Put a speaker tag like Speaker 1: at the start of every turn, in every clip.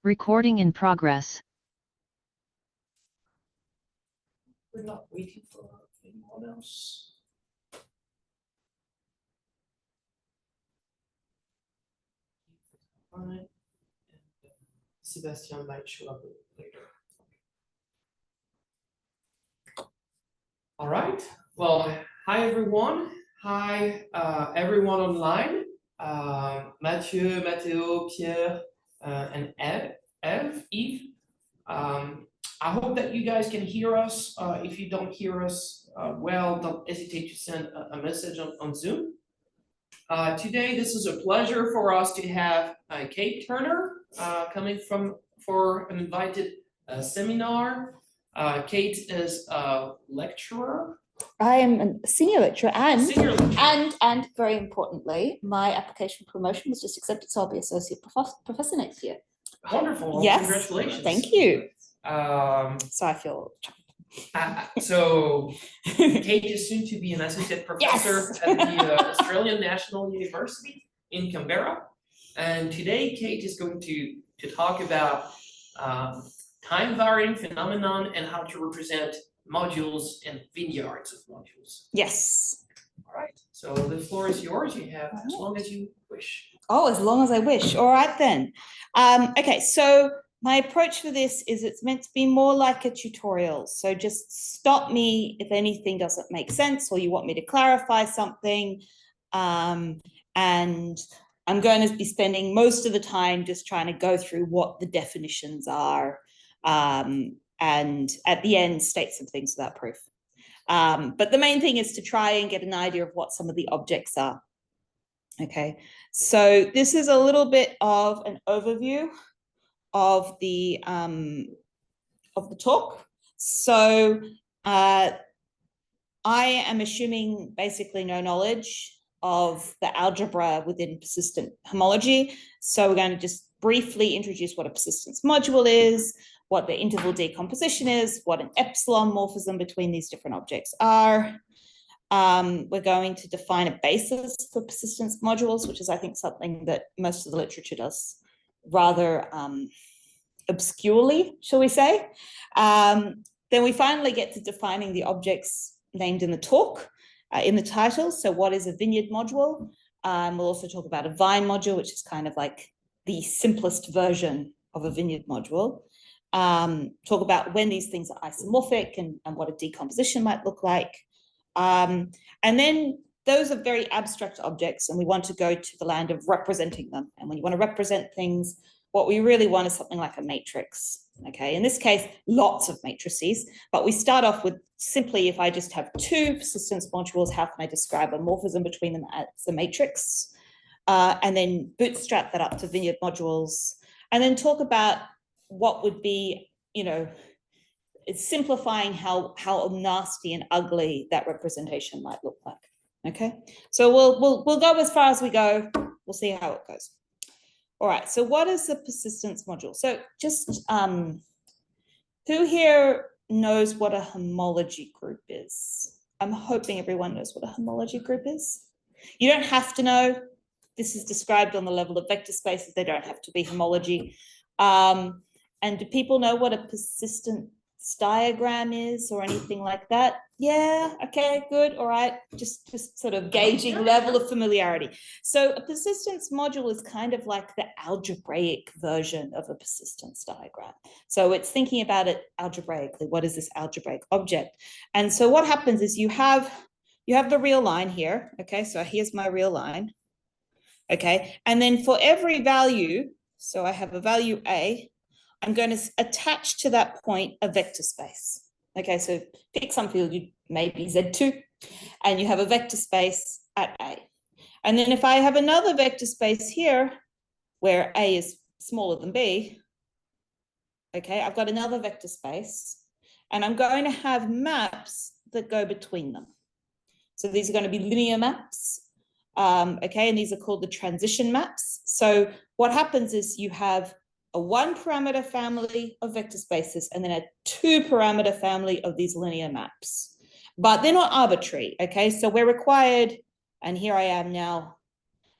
Speaker 1: Recording in progress.
Speaker 2: We're not waiting for anyone else. All right. And Sebastian might show up later. All right. Well, hi everyone. Hi everyone online. Mathieu, Matteo, Pierre, and Eve. I hope that you guys can hear us. If you don't hear us well, don't hesitate to send a message on Zoom. Today, this is a pleasure for us to have Kate Turner coming for an invited seminar. Kate is a lecturer.
Speaker 3: I am a senior lecturer and very importantly, my application promotion was just accepted, so I'll be associate professor next year.
Speaker 2: Wonderful. Well,
Speaker 3: yes.
Speaker 2: Congratulations.
Speaker 3: Thank you. So I feel.
Speaker 2: So Kate is soon to be an associate professor
Speaker 3: yes.
Speaker 2: at the Australian National University in Canberra. And today Kate is going to talk about time varying phenomenon and how to represent modules and vineyards of modules.
Speaker 3: Yes.
Speaker 2: All right. So the floor is yours. You have as long as you wish.
Speaker 3: Oh, as long as I wish. All right then. Okay, so my approach for this is it's meant to be more like a tutorial. So just stop me if anything doesn't make sense or you want me to clarify something. And I'm going to be spending most of the time just trying to go through what the definitions are. And at the end, state some things without proof. But the main thing is to try and get an idea of what some of the objects are. Okay, so this is a little bit of an overview of the talk. So I am assuming basically no knowledge of the algebra within persistent homology. So we're going to just briefly introduce what a persistence module is, what the interval decomposition is, what an epsilon morphism between these different objects are. We're going to define a basis for persistence modules, which is, I think, something that most of the literature does rather obscurely, shall we say. Then we finally get to defining the objects named in the talk, in the title. So what is a vineyard module? We'll also talk about a vine module, which is kind of like the simplest version of a vineyard module. Talk about when these things are isomorphic and what a decomposition might look like. And then those are very abstract objects, and we want to go to the land of representing them. And when you want to represent things, what we really want is something like a matrix. Okay, in this case, lots of matrices, but we start off with simply, if I just have two persistence modules, how can I describe a morphism between them as a matrix? And then bootstrap that up to vineyard modules, and then talk about what would be, you know, it's simplifying how nasty and ugly that representation might look like. Okay, so we'll go as far as we go. We'll see how it goes. All right, so what is the persistence module? So just who here knows what a homology group is? I'm hoping everyone knows what a homology group is. You don't have to know. This is described on the level of vector spaces. They don't have to be homology. And do people know what a persistence diagram is or anything like that? Yeah, okay, good, all right. Just sort of gauging level of familiarity. So a persistence module is kind of like the algebraic version of a persistence diagram. So it's thinking about it algebraically. What is this algebraic object? And so what happens is you have the real line here. Okay, so here's my real line. Okay, and then for every value, so I have a value A, I'm going to attach to that point a vector space. Okay, so pick some field, maybe Z2, and you have a vector space at A. And then if I have another vector space here, where A is smaller than B, okay, I've got another vector space, and I'm going to have maps that go between them. So these are going to be linear maps, okay, and these are called the transition maps. So what happens is you have a one parameter family of vector spaces and then a two parameter family of these linear maps, but they're not arbitrary. Okay, so we're required, and here I am now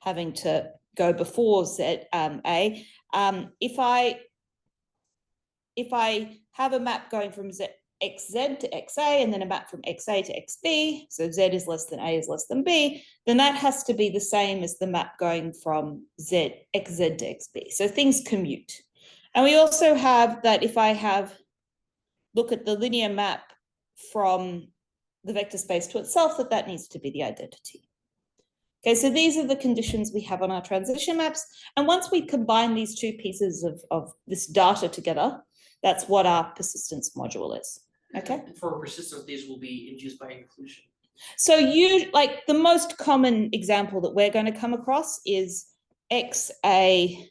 Speaker 3: having to go before Z, A. If I have a map going from xz to xa and then a map from xa to xb, so z is less than a is less than b, then that has to be the same as the map going from xz to xb. So things commute. And we also have that if I look at the linear map from the vector space to itself, that needs to be the identity. Okay, so these are the conditions we have on our transition maps. And once we combine these two pieces of this data together, that's what our persistence module is. Okay.
Speaker 2: And for persistence, these will be induced by inclusion.
Speaker 3: So like the most common example that we're going to come across is XA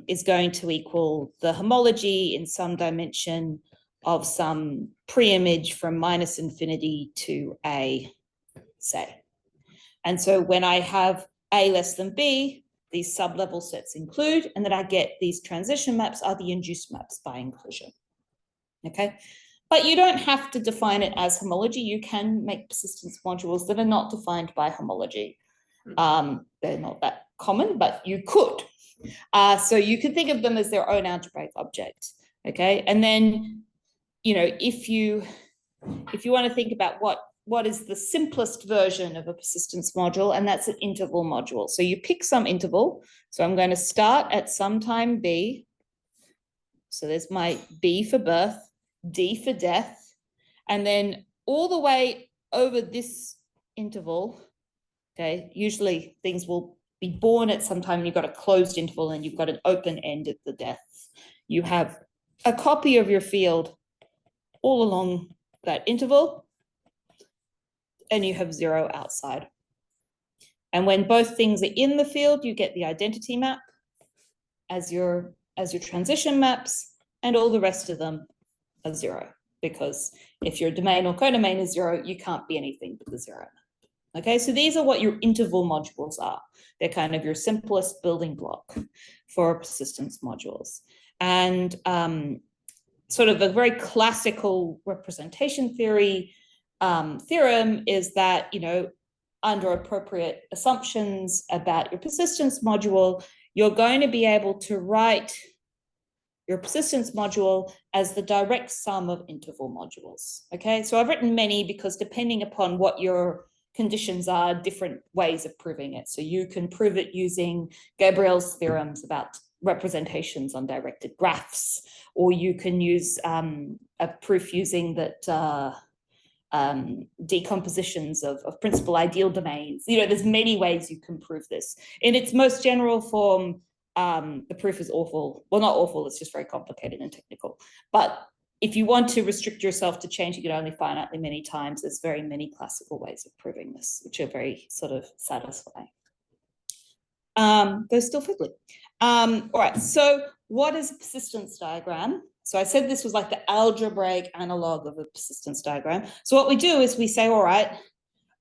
Speaker 3: is going to equal the homology in some dimension of some pre-image from minus infinity to A, say. And so when I have A less than B, these sub-level sets include, and then I get these transition maps are the induced maps by inclusion. Okay, but you don't have to define it as homology. You can make persistence modules that are not defined by homology. They're not that common, but you could. So you could think of them as their own algebraic object. Okay, and then, you know, if you want to think about what is the simplest version of a persistence module, and that's an interval module. So you pick some interval. So I'm going to start at some time B. So there's my B for birth, D for death, and then all the way over this interval, okay, usually things will be born at some time and you've got a closed interval and you've got an open end at the death. You have a copy of your field all along that interval, and you have 0 outside. And when both things are in the field, you get the identity map as your transition maps, and all the rest of them are 0, because if your domain or codomain is 0, you can't be anything but the 0 map. Okay, so these are what your interval modules are. They're kind of your simplest building block for persistence modules. And sort of a very classical representation theory theorem is that, you know, under appropriate assumptions about your persistence module, you're going to be able to write your persistence module as the direct sum of interval modules. Okay, so I've written many because depending upon what your conditions are, different ways of proving it. So you can prove it using Gabriel's theorems about representations on directed graphs, or you can use a proof using that decompositions of principal ideal domains. You know, there's many ways you can prove this. In its most general form, the proof is awful. Well, not awful, it's just very complicated and technical. But if you want to restrict yourself to changing it only finitely many times, there's very many classical ways of proving this, which are very sort of satisfying. They're still fiddly. All right, so what is a persistence diagram? So I said this was like the algebraic analog of a persistence diagram. So what we do is we say, all right,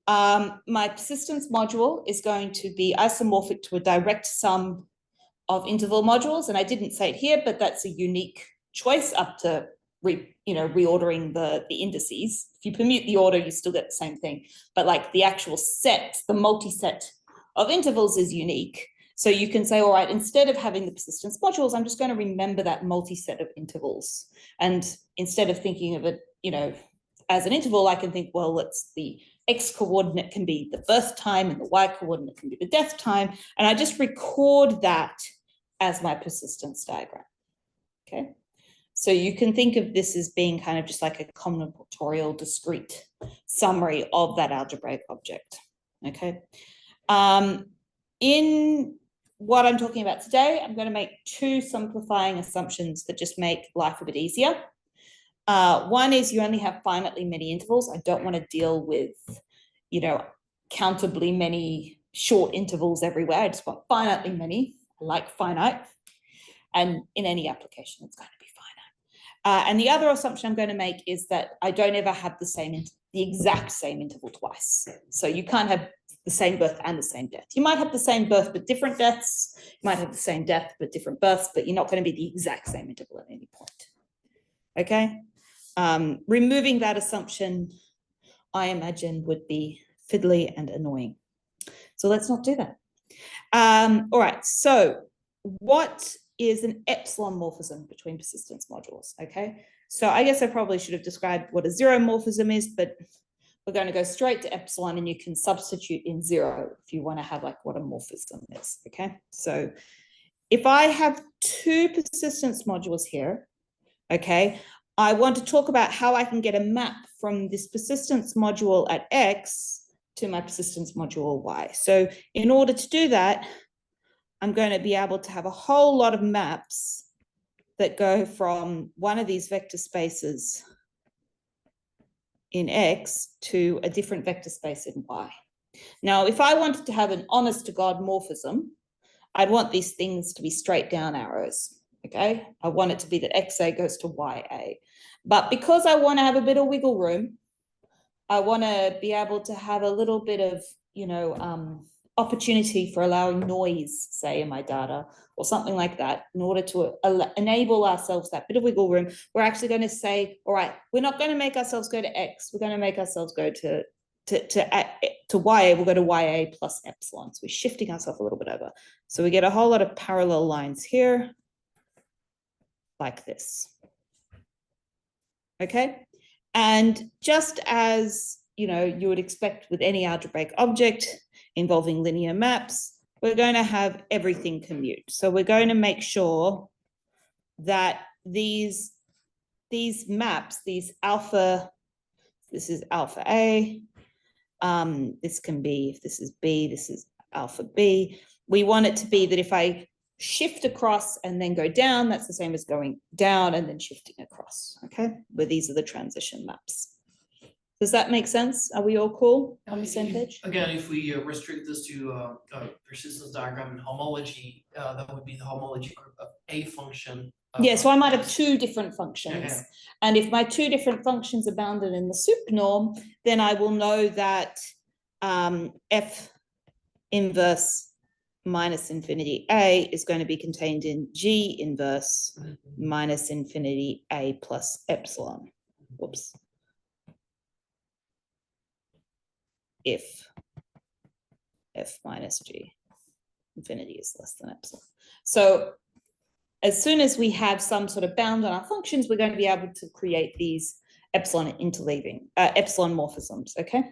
Speaker 3: my persistence module is going to be isomorphic to a direct sum of interval modules. And I didn't say it here, but that's a unique choice up to reordering the indices. If you permute the order, you still get the same thing. But like the actual set, the multi-set of intervals is unique. So you can say, all right, instead of having the persistence modules, I'm just going to remember that multi-set of intervals. And instead of thinking of it, you know, as an interval, I can think, well, it's the X coordinate can be the birth time and the Y coordinate can be the death time. And I just record that as my persistence diagram. Okay. So you can think of this as being kind of just like a combinatorial discrete summary of that algebraic object. Okay. In what I'm talking about today, I'm going to make 2 simplifying assumptions that just make life a bit easier. One is you only have finitely many intervals. I don't want to deal with, you know, countably many short intervals everywhere. I just want finitely many. I like finite. And in any application, it's going to be finite. And the other assumption I'm going to make is that I don't ever have the exact same interval twice. So you can't have the same birth and the same death. You might have the same birth but different deaths. You might have the same death but different births, but you're not going to be the exact same interval at any point. Okay. Removing that assumption, I imagine, would be fiddly and annoying. So let's not do that. All right, so what is an epsilon morphism between persistence modules? Okay, so I guess I probably should have described what a zero morphism is, but we're going to go straight to epsilon, and you can substitute in zero if you want to have like what a morphism is. Okay, so if I have two persistence modules here, okay, I want to talk about how I can get a map from this persistence module at X to my persistence module Y. So in order to do that, I'm going to be able to have a whole lot of maps that go from one of these vector spaces in X to a different vector space in Y. Now, if I wanted to have an honest to God morphism, I'd want these things to be straight down arrows, okay? I want it to be that XA goes to YA. But because I want to have a bit of wiggle room, I want to be able to have a little bit of, opportunity for allowing noise, say, in my data or something like that, in order to enable ourselves that bit of wiggle room. We're actually going to say, all right, we're not going to make ourselves go to X. We're going to make ourselves go to YA. We'll go to YA plus epsilon. So we're shifting ourselves a little bit over. So we get a whole lot of parallel lines here, like this. Okay. And just as, you would expect with any algebraic object involving linear maps, we're going to have everything commute. So we're going to make sure that these maps, these alpha, this is alpha A, this can be, if this is B, this is alpha B. We want it to be that if I shift across and then go down, that's the same as going down and then shifting across, okay? Where these are the transition maps. Does that make sense? Are we all cool on the same page?
Speaker 1: Again, if we restrict this to a persistence diagram and homology, that would be the homology group of a function.
Speaker 3: Yeah, so I might have two different functions.
Speaker 1: Yeah.
Speaker 3: And if my two different functions are bounded in the sup norm, then I will know that F inverse minus infinity A is going to be contained in G inverse minus infinity A plus epsilon. Whoops. If F minus G infinity is less than epsilon. So as soon as we have some sort of bound on our functions, we're going to be able to create these epsilon interleaving, epsilon morphisms, okay?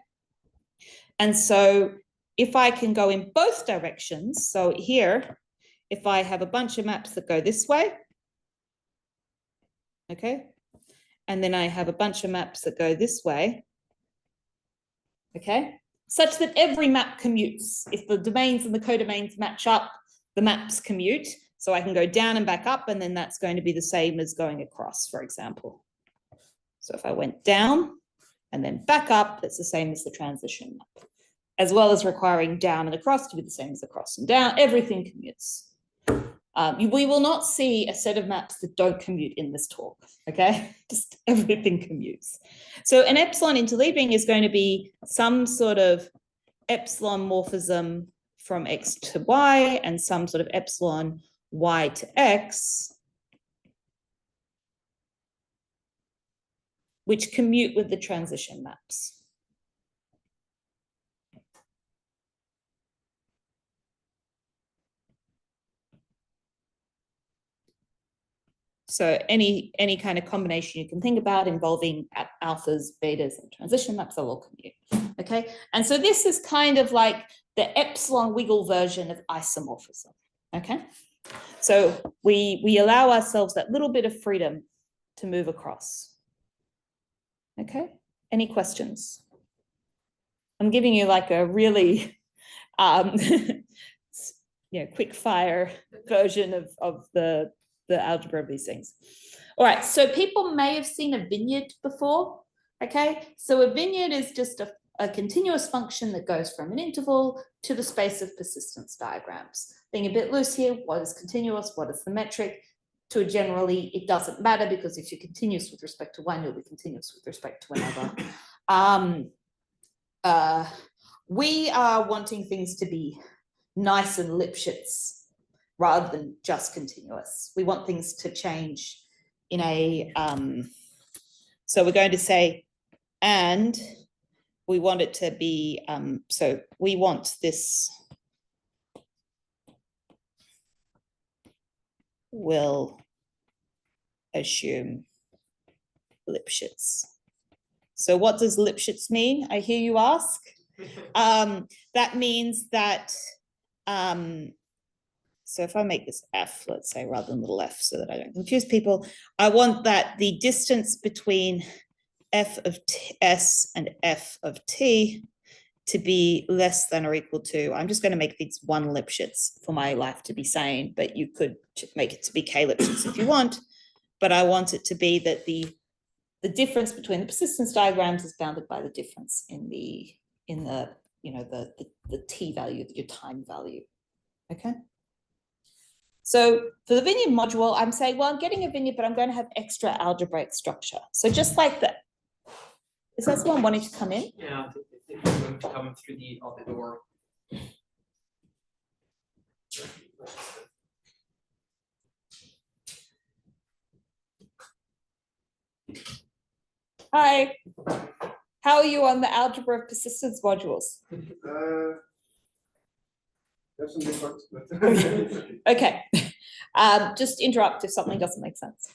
Speaker 3: And so if I can go in both directions, so here, if I have a bunch of maps that go this way, okay? And then I have a bunch of maps that go this way, okay? Such that every map commutes. If the domains and the codomains match up, the maps commute. So I can go down and back up, and then that's going to be the same as going across, for example. So if I went down and then back up, it's the same as the transition map, as well as requiring down and across to be the same as across and down. Everything commutes. We will not see a set of maps that don't commute in this talk, okay? Just everything commutes. So an epsilon interleaving is going to be some sort of epsilon morphism from X to Y and some sort of epsilon Y to X, which commute with the transition maps. So any kind of combination you can think about involving alphas, betas, and transition maps, they'll all commute, okay? And so this is kind of like the epsilon wiggle version of isomorphism, okay? So we allow ourselves that little bit of freedom to move across, okay? Any questions? I'm giving you like a really quick fire version of the algebra of these things. All right, so people may have seen a vineyard before, okay? So a vineyard is just a continuous function that goes from an interval to the space of persistence diagrams. Being a bit loose here, what is continuous, what is the metric? To a generally, it doesn't matter, because if you're continuous with respect to one, you'll be continuous with respect to another. We are wanting things to be nice and Lipschitz rather than just continuous. We want things to change in a, so we're going to say, and we want it to be, so we want this will assume Lipschitz. So what does Lipschitz mean? I hear you ask. That means that, so if I make this F, let's say, rather than little f, so that I don't confuse people, I want that the distance between f of s and f of t to be less than or equal to, I'm just going to make these 1 Lipschitz for my life to be sane, but you could make it to be k Lipschitz if you want. But I want it to be that the difference between the persistence diagrams is bounded by the difference in the you know the t value, your time value. Okay. So for the Vineyard module, I'm saying, well, I'm getting a Vineyard, but I'm going to have extra algebraic structure. So just like that. Is that someone wanting to come in?
Speaker 2: Yeah, I think they're going to come through the other door.
Speaker 3: Hi. How are you on the algebra of persistence modules?
Speaker 4: There's some difference, but
Speaker 3: Okay. Just interrupt if something doesn't make sense.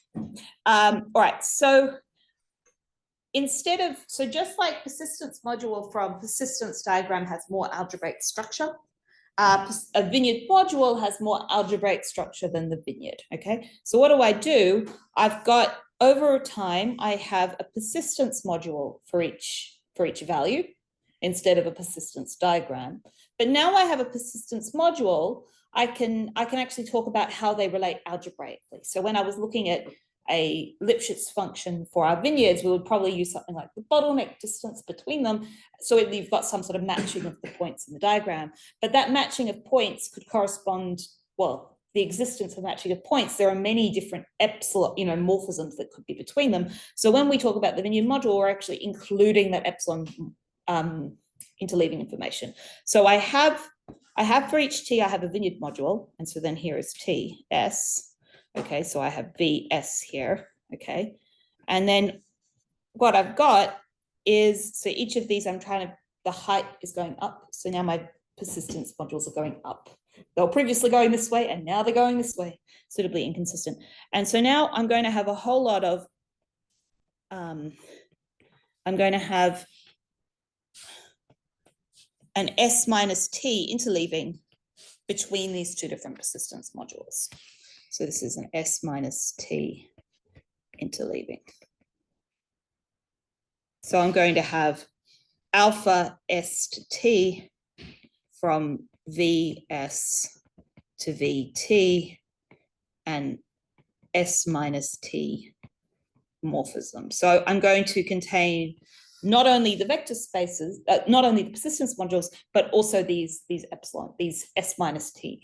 Speaker 3: All right. So just like persistence module from persistence diagram has more algebraic structure, a Vineyard module has more algebraic structure than the Vineyard. Okay. So what do? I've got, over time, I have a persistence module for each value instead of a persistence diagram. But now I have a persistence module, I can actually talk about how they relate algebraically. So when I was looking at a Lipschitz function for our vineyards, we would probably use something like the bottleneck distance between them. So you've got some sort of matching of the points in the diagram. But that matching of points could correspond, well, the existence of matching of points, there are many different epsilon, morphisms that could be between them. So when we talk about the Vineyard module, we're actually including that epsilon interleaving information. So I have for each t, I have a Vineyard module. And so then here is t, s. Okay, so I have vs here. Okay. And then what I've got is, so each of these, the height is going up. So now my persistence modules are going up. They were previously going this way, and now they're going this way, suitably inconsistent. And so now I'm going to have a whole lot of, I'm going to have an s minus t interleaving between these two different persistence modules. So this is an s minus t interleaving. So I'm going to have alpha s to t from vs to vt and s minus t morphism. So I'm going to contain not only the vector spaces, not only the persistence modules, but also these s minus t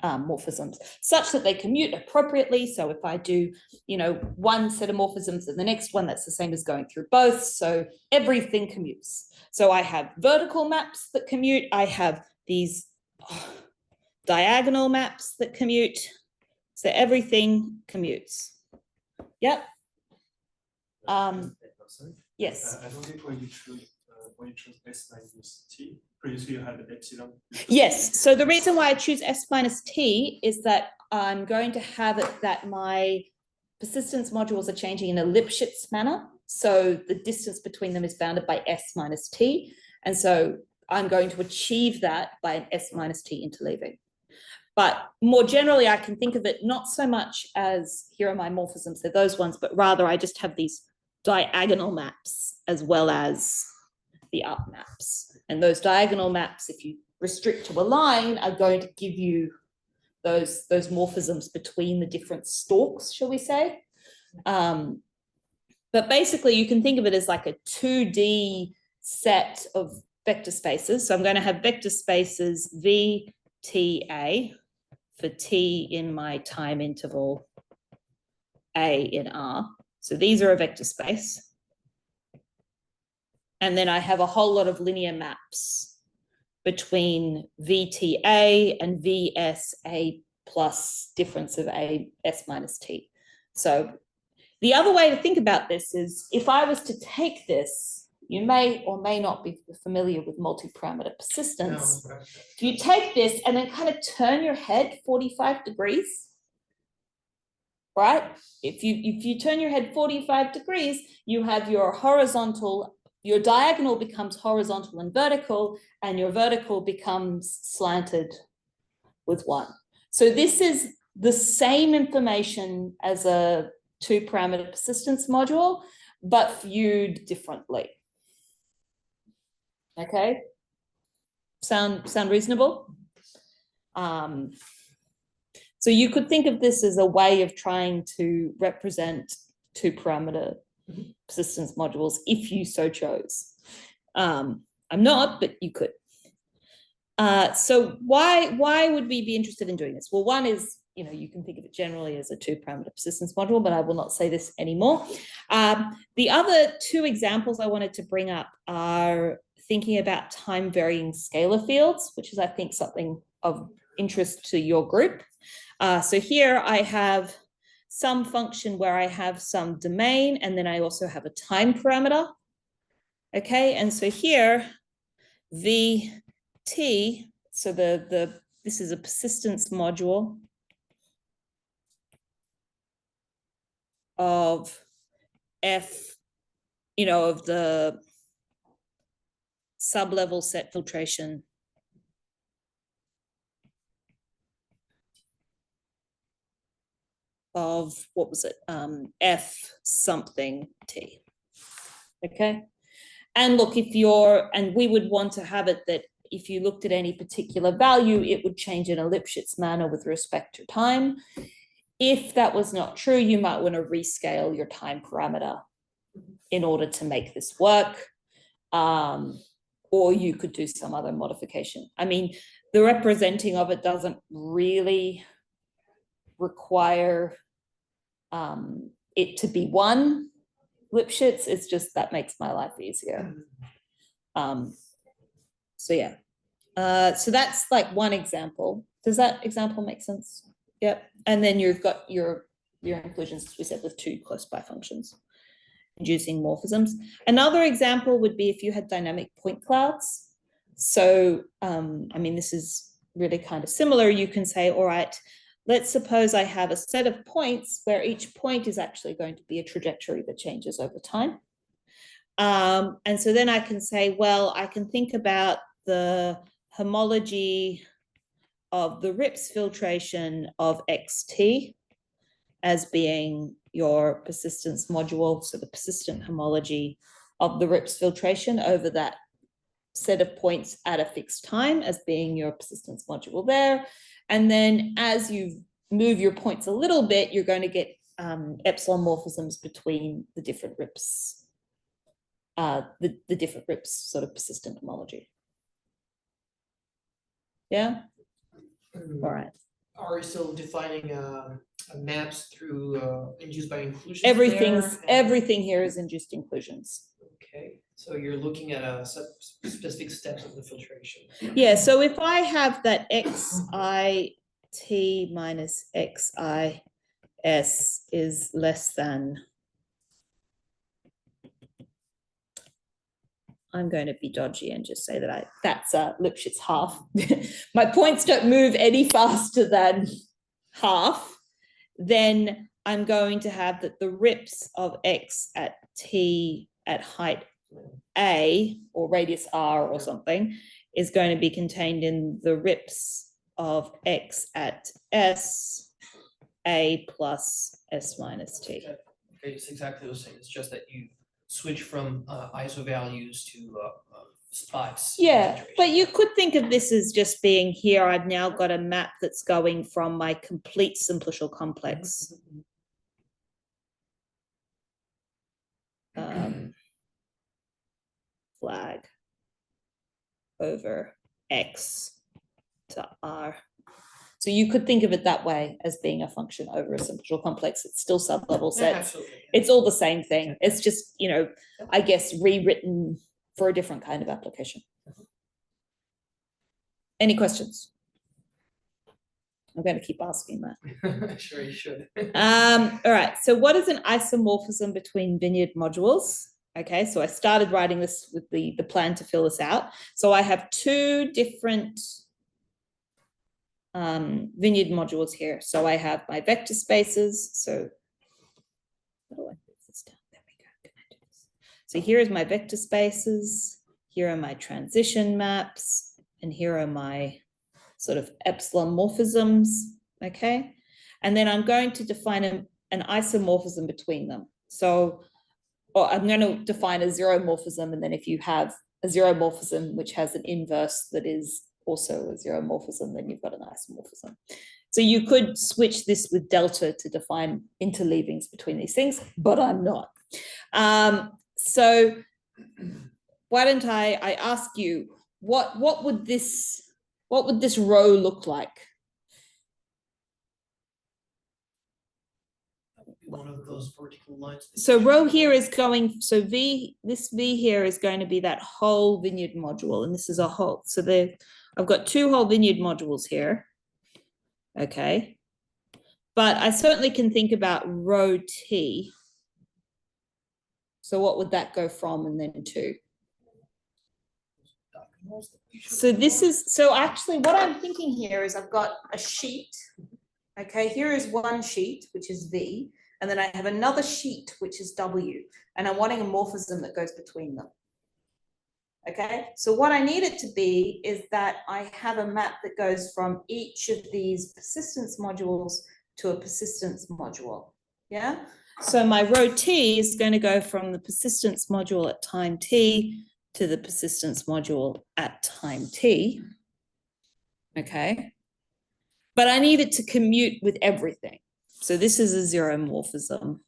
Speaker 3: morphisms, such that they commute appropriately. So if I do, one set of morphisms and the next one, that's the same as going through both. So everything commutes. So I have vertical maps that commute. I have these diagonal maps that commute. So everything commutes. Yep. Yes.
Speaker 4: I don't think when you choose s minus t, previously you had epsilon.
Speaker 3: Yes. So the reason why I choose s minus t is that I'm going to have it that my persistence modules are changing in a Lipschitz manner. So the distance between them is bounded by s minus t. And so I'm going to achieve that by an s minus t interleaving. But more generally, I can think of it not so much as, here are my morphisms, they're those ones, but rather I just have these diagonal maps as well as the up maps. And those diagonal maps, if you restrict to a line, are going to give you those morphisms between the different stalks, shall we say. But basically, you can think of it as like a 2D set of vector spaces. So I'm going to have vector spaces VTA for t in my time interval A in R. So these are a vector space. And then I have a whole lot of linear maps between VTA and VSA plus difference of A S minus T. So the other way to think about this is, if I was to take this, you may or may not be familiar with multi-parameter persistence.
Speaker 4: No,
Speaker 3: If you take this and then kind of turn your head 45 degrees, right? If you turn your head 45 degrees, you have your horizontal, your diagonal becomes horizontal and vertical, and your vertical becomes slanted with 1. So this is the same information as a 2-parameter persistence module, but viewed differently. Okay, sound reasonable? So you could think of this as a way of trying to represent 2-parameter persistence modules if you so chose. I'm not, but you could. So why would we be interested in doing this? Well, one is, you can think of it generally as a 2-parameter persistence module, but I will not say this anymore. The other 2 examples I wanted to bring up are thinking about time-varying scalar fields, which is, I think, something of interest to your group. So here I have some function where I have some domain, and then I also have a time parameter. Okay, and so here, VT, so this is a persistence module of F, of the sublevel set filtration of, what was it, F something T, okay? And look, and we would want to have it that if you looked at any particular value, it would change in a Lipschitz manner with respect to time. If that was not true, you might want to rescale your time parameter in order to make this work. Or you could do some other modification. I mean, the representing of it doesn't really require it to be 1 Lipschitz. It's just that makes my life easier. So yeah, so that's like one example. Does that example make sense? Yep. And then you've got your inclusions, as we said, with 2 close by functions inducing morphisms. Another example would be if you had dynamic point clouds. So I mean, this is really kind of similar. You can say, all right, let's suppose I have a set of points where each point is actually going to be a trajectory that changes over time. And so then I can say, well, I can think about the homology of the Rips filtration of XT as being your persistence module, so the persistent homology of the Rips filtration over that set of points at a fixed time as being your persistence module there. And then as you move your points a little bit, you're going to get epsilon morphisms between the different Rips, the different Rips sort of persistent homology. Yeah? All right.
Speaker 2: Are we still defining maps through induced by inclusions?
Speaker 3: Everything here is induced inclusions.
Speaker 2: Okay, so you're looking at specific steps of the filtration.
Speaker 3: Yeah, so if I have that xit minus xis is less than, I'm going to be dodgy and just say that that's Lipschitz half. My points don't move any faster than half, then I'm going to have that the Rips of x at t at height a or radius r or something is going to be contained in the Rips of x at s a plus s minus t.
Speaker 2: Okay, it's exactly the same. It's just that you switch from ISO values to spots.
Speaker 3: Yeah, but you could think of this as just being here. I've now got a map that's going from my complete simplicial complex flag over x to r. So you could think of it that way as being a function over a simplicial complex. It's still sub-level sets.
Speaker 2: Yeah,
Speaker 3: it's all the same thing. It's just, I guess rewritten for a different kind of application. Any questions? I'm going to keep asking that.
Speaker 2: Sure, you should.
Speaker 3: All right. So what is an isomorphism between Vineyard modules? Okay, so I started writing this with the plan to fill this out. So I have 2 different Vineyard modules here. So I have my vector spaces. So how do I put this down? There we go. Can I do this? So here is my vector spaces. Here are my transition maps. And here are my sort of epsilon morphisms. Okay. And then I'm going to define an isomorphism between them. So, or I'm going to define a zeromorphism. And then if you have a zeromorphism which has an inverse that is also a zeromorphism, then you've got an isomorphism. So you could switch this with delta to define interleavings between these things, but I'm not. So why don't I ask you, what would this row look like?
Speaker 1: One of those vertical lines.
Speaker 3: So row here is going, so this V here is going to be that whole Vineyard module, and this is a whole. So I've got two whole Vineyard modules here. Okay. But I certainly can think about row T. So what would that go from and then to? So this is, so actually what I'm thinking here is I've got a sheet. Okay, here is one sheet, which is V. And then I have another sheet, which is W, and I'm wanting a morphism that goes between them. Okay, so what I need it to be is that I have a map that goes from each of these persistence modules to a persistence module. Yeah, so my row T is going to go from the persistence module at time T to the persistence module at time T. Okay, but I need it to commute with everything. So this is a zeromorphism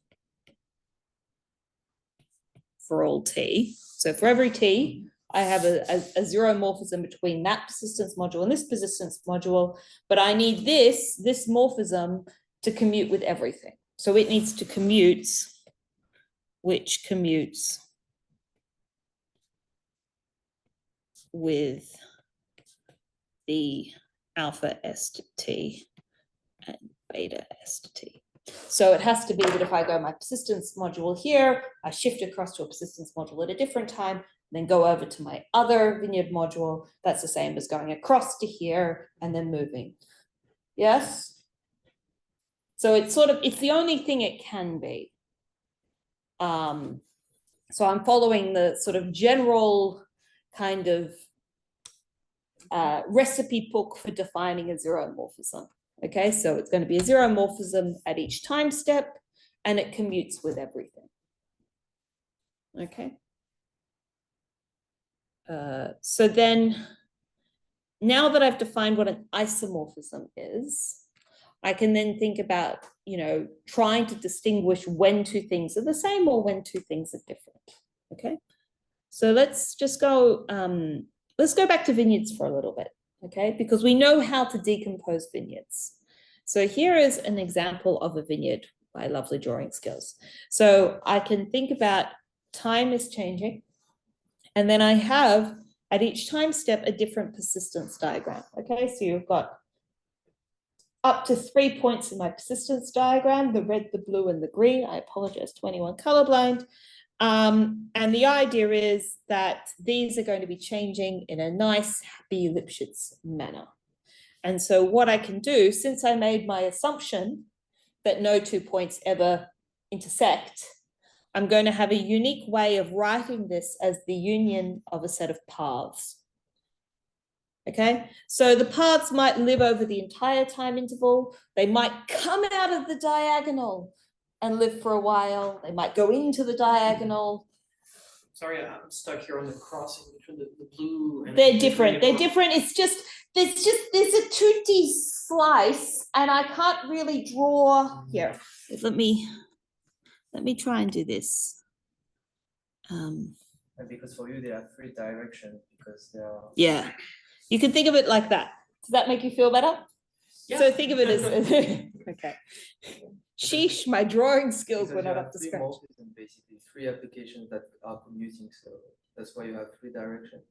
Speaker 3: for all T. So for every T, I have a zeromorphism between that persistence module and this persistence module, but I need this morphism to commute with everything. So it needs to commute, which commutes with the alpha S to T and beta S to T. So it has to be that if I go my persistence module here, I shift across to a persistence module at a different time, then go over to my other Vineyard module. That's the same as going across to here and then moving. Yes? So it's sort of, it's the only thing it can be. So I'm following the sort of general kind of recipe book for defining a zeromorphism. Okay, so it's going to be a zeromorphism at each time step, and it commutes with everything. Okay. So then, now that I've defined what an isomorphism is, I can then think about, you know, trying to distinguish when two things are the same or when two things are different. Okay. So let's just go, let's go back to vineyards for a little bit. Okay, because we know how to decompose vineyards. So here is an example of a vineyard by lovely drawing skills. So I can think about time is changing, and then I have at each time step a different persistence diagram. Okay, so you've got up to 3 points in my persistence diagram, the red, the blue, and the green. I apologize to anyone colorblind. And the idea is that these are going to be changing in a nice, happy Lipschitz manner. And so what I can do, since I made my assumption that no 2 points ever intersect, I'm going to have a unique way of writing this as the union of a set of paths. Okay, so the paths might live over the entire time interval. They might come out of the diagonal and live for a while. They might go into the diagonal.
Speaker 2: Sorry, I'm stuck here on the crossing between the blue and
Speaker 3: they're different. They're different. It's just there's a 2D slice, and I can't really draw here. Let me try and do this.
Speaker 5: And because for you there are 3 directions because there are.
Speaker 3: Yeah, you can think of it like that. Does that make you feel better? Yeah. So think of it as okay. Sheesh, my drawing skills were not up to scratch.
Speaker 5: Basically, 3 applications that are commuting, so that's why you have 3 directions.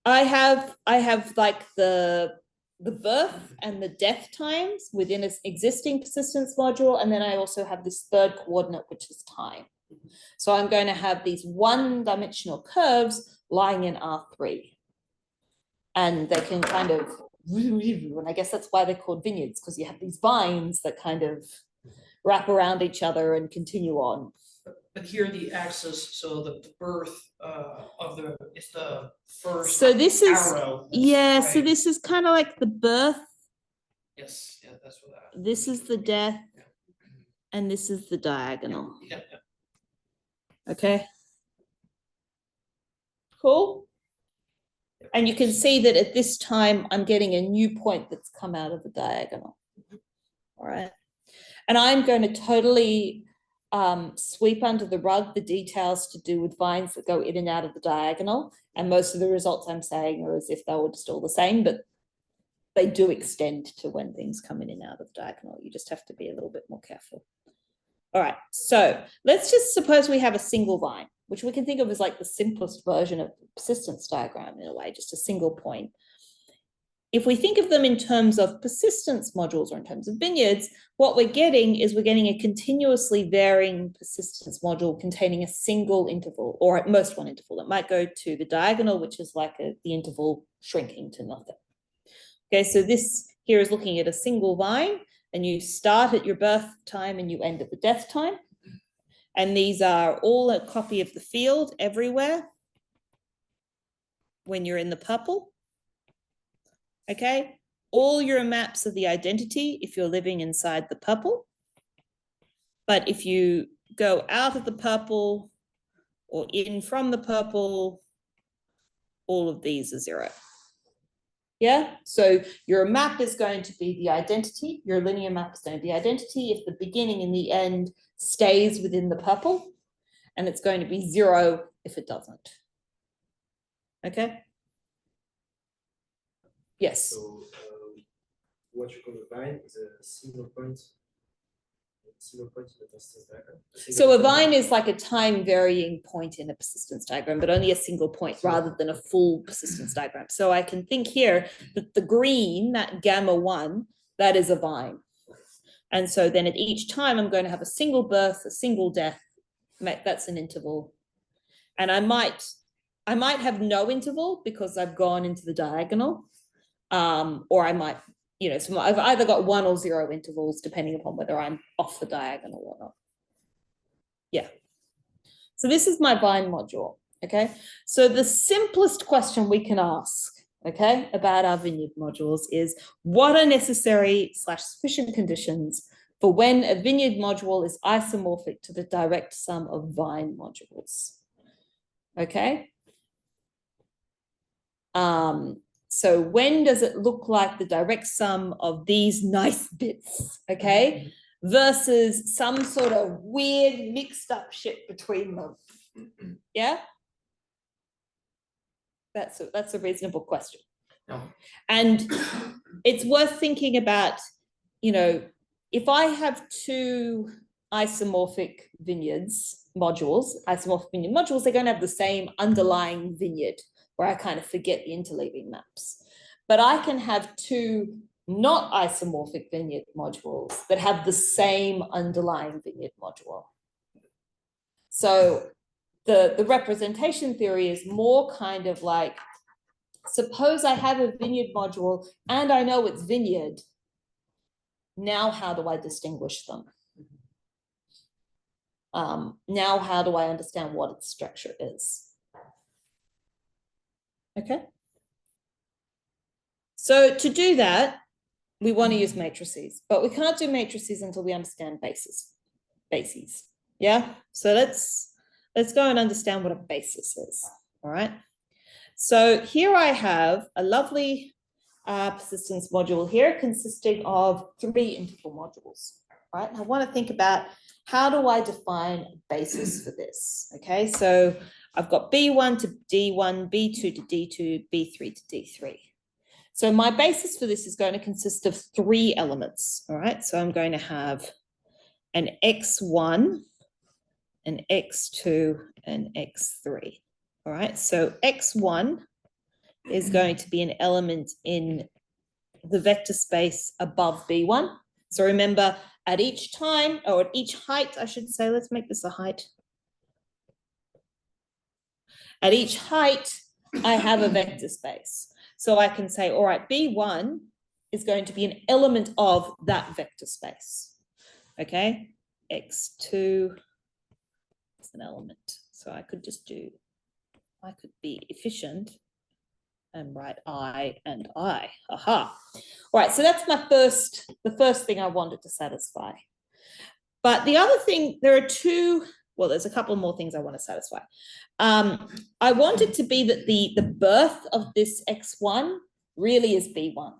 Speaker 3: I have like the birth and the death times within its existing persistence module, and then I also have this third coordinate, which is time. So I'm going to have these one-dimensional curves lying in R3, and they can kind of and I guess that's why they're called vineyards, because you have these vines that kind of wrap around each other and continue on.
Speaker 2: But here the axis, so the birth of the is the first
Speaker 3: So this is
Speaker 2: arrow.
Speaker 3: yeah, so
Speaker 2: right?
Speaker 3: this is kind of like the birth,
Speaker 2: Yes, yeah, that's what that.
Speaker 3: this is the death,
Speaker 2: Yeah.
Speaker 3: and this is the diagonal.
Speaker 2: Yeah,
Speaker 3: Okay. Cool. And you can see that at this time, I'm getting a new point that's come out of the diagonal. All right. And I'm going to totally sweep under the rug the details to do with vines that go in and out of the diagonal. And most of the results I'm saying are as if they were just all the same, but they do extend to when things come in and out of the diagonal. You just have to be a little bit more careful. All right, so let's just suppose we have a single vine, which we can think of as like the simplest version of the persistence diagram in a way, just a single point. If we think of them in terms of persistence modules or in terms of vineyards, what we're getting is we're getting a continuously varying persistence module containing a single interval, or at most one interval. It might go to the diagonal, which is like the interval shrinking to nothing. Okay, so this here is looking at a single vine, and you start at your birth time and you end at the death time. And these are all a copy of the field everywhere when you're in the purple. Okay, all your maps of the identity if you're living inside the purple. But if you go out of the purple or in from the purple, all of these are 0. Yeah, so your map is going to be the identity. Your linear map is going to be identity if the beginning and the end stays within the purple, and it's going to be 0 if it doesn't. Okay. Yes.
Speaker 6: So what you call a vine is a single point in the persistence diagram.
Speaker 3: So a vine is like a time varying point in a persistence diagram, but only a single point rather than a full persistence diagram. So I can think here that the green, that gamma 1, that is a vine. And so then at each time I'm going to have a single birth, a single death. That's an interval. And I might have no interval because I've gone into the diagonal. Or I might, you know, so I've either got 1 or 0 intervals depending upon whether I'm off the diagonal or not. Yeah. So this is my vine module. Okay. So the simplest question we can ask, okay, about our vineyard modules is what are necessary / sufficient conditions for when a vineyard module is isomorphic to the direct sum of vine modules? Okay. So when does it look like the direct sum of these nice bits, okay, versus some sort of weird mixed up shit between them? Yeah? That's a reasonable question.
Speaker 2: No.
Speaker 3: And it's worth thinking about, you know, if I have 2 isomorphic vineyards modules, isomorphic vineyard modules, they're going to have the same underlying vineyard, where I kind of forget the interleaving maps. But I can have 2 not isomorphic vineyard modules that have the same underlying vineyard module. So the representation theory is more kind of like, suppose I have a vineyard module and I know it's vineyard. Now how do I distinguish them? Now how do I understand what its structure is? Okay. So to do that, we want to use matrices, but we can't do matrices until we understand bases. Yeah. So let's go and understand what a basis is. All right. So here I have a lovely persistence module here consisting of 3 interval modules. Right. And I want to think about how do I define a basis for this? Okay. So I've got B1 to D1, B2 to D2, B3 to D3. So my basis for this is going to consist of 3 elements. All right. So I'm going to have an X1, an X2, and X3. All right. So X1 is going to be an element in the vector space above B1. So remember, at each time, or at each height, I should say, let's make this a height. At each height, I have a vector space. So I can say, all right, B1 is going to be an element of that vector space. Okay, X2 is an element. So I could just do, I could be efficient and write I and I. Aha. All right, so that's the first thing I wanted to satisfy. But the other thing, there are two, well, there's a couple more things I want to satisfy. I want it to be that the birth of this X1 really is B1.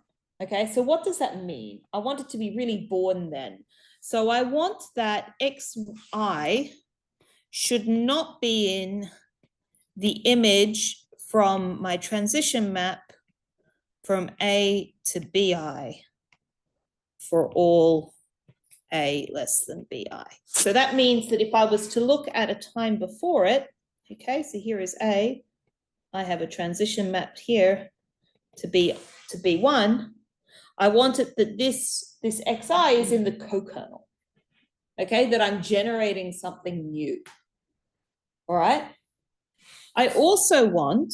Speaker 3: Okay, so what does that mean? I want it to be really born then. So I want that Xi should not be in the image from my transition map from A to BI for all A less than BI. So that means that if I was to look at a time before it, okay, so here is A, I have a transition map here to B1, I want it that this Xi is in the co-kernel, okay, that I'm generating something new, all right? I also want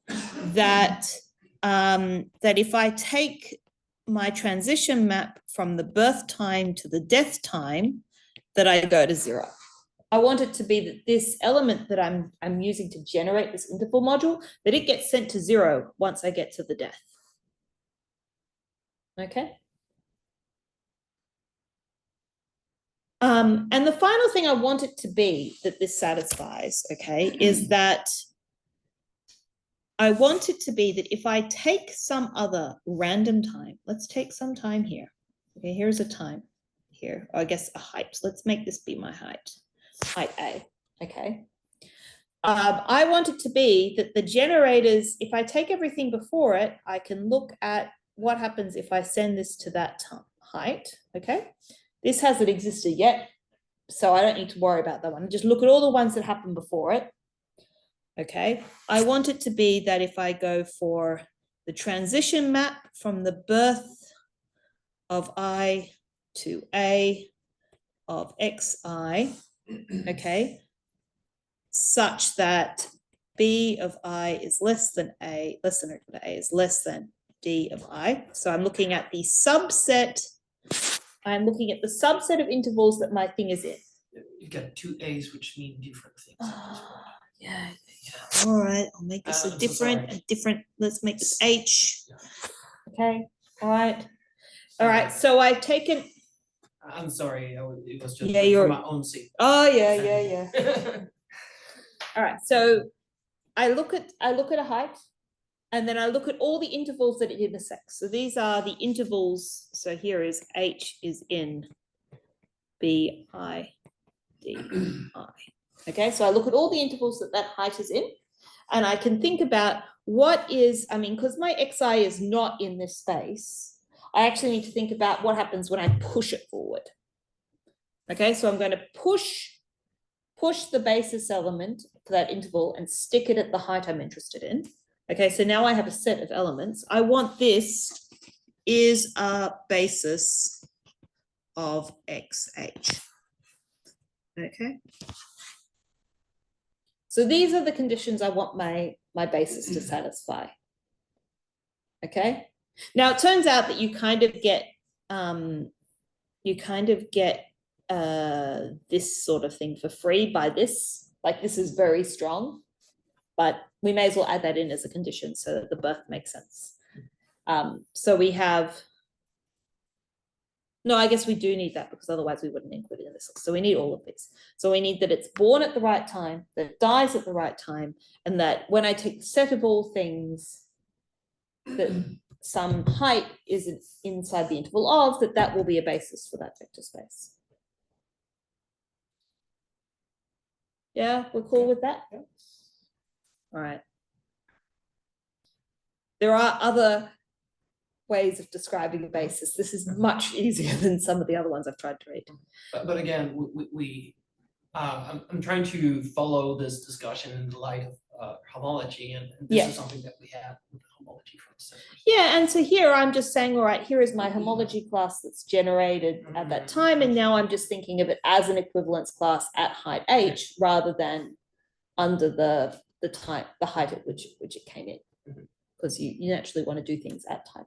Speaker 3: that, that if I take my transition map from the birth time to the death time, that I go to 0. I want it to be that this element that I'm using to generate this interval module, that it gets sent to 0 once I get to the death. Okay. And the final thing I want it to be that this satisfies, okay, is that I want it to be that if I take some other random time, let's take some time here. Okay, here's a time here, or I guess a height. Let's make this be my height A, okay. I want it to be that the generators, if I take everything before it, I can look at what happens if I send this to that height, okay. This hasn't existed yet, so I don't need to worry about that one. Just look at all the ones that happened before it. Okay, I want it to be that if I go for the transition map from the birth of I to A of Xi, okay, such that B of I is less than A, less than or equal to A is less than D of I. So I'm looking at the subset, I'm looking at the subset of intervals that my thing is in.
Speaker 1: You get 2 A's, which mean different things.
Speaker 3: Yeah. All right, I'll make this
Speaker 1: I'm so
Speaker 3: different, let's make this H. Okay, all right, so I've taken,
Speaker 1: I'm sorry, it was just
Speaker 3: Yeah,
Speaker 1: for
Speaker 3: you're-
Speaker 1: my own sake.
Speaker 3: oh, yeah. All right, so I look at a height, and then I look at all the intervals that it intersects. So these are the intervals, so here is H is in B, I, D, I. Okay, so I look at all the intervals that height is in, and I can think about what is, I mean, because my Xi is not in this space, I actually need to think about what happens when I push it forward. Okay, so I'm going to push the basis element for that interval and stick it at the height I'm interested in. Okay, so now I have a set of elements. I want this is a basis of XH. Okay. So these are the conditions I want my basis to satisfy. Okay. Now it turns out that you kind of get this sort of thing for free by this. Like this is very strong, but we may as well add that in as a condition so that the birth makes sense. So we have, no, I guess we do need that because otherwise we wouldn't include it in this. So we need all of these. So we need that it's born at the right time, that it dies at the right time, and that when I take the set of all things, that some height is inside the interval of, that will be a basis for that vector space. Yeah, we're cool with that? Yeah. All right. There are other ways of describing a basis. This is much easier than some of the other ones I've tried to read.
Speaker 1: But again, I'm trying to follow this discussion in the light of homology, and this is something that we have with homology from Cerf.
Speaker 3: Yeah, and so here I'm just saying, all right, here is my homology class that's generated at that time, and now I'm just thinking of it as an equivalence class at height H rather than under the the height at which it came in, because you naturally want to do things at height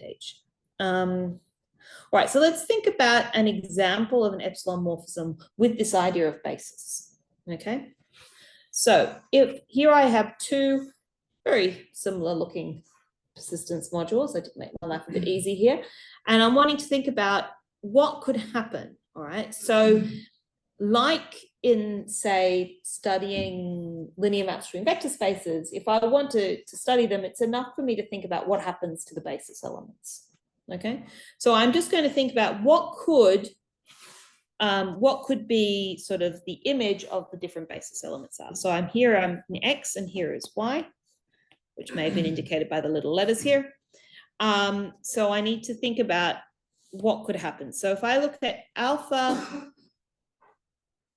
Speaker 3: h. All right, so let's think about an example of an epsilon morphism with this idea of basis. Okay, so if here I have two very similar looking persistence modules, I did make my life a bit easy here, and I'm wanting to think about what could happen. All right, so like in, say, studying linear maps between vector spaces, if I want to study them, it's enough for me to think about what happens to the basis elements. Okay, so I'm just going to think about what could be sort of the image of the different basis elements are. So I'm in X and here is Y, which may have been indicated by the little letters here. So I need to think about what could happen. So if I look at alpha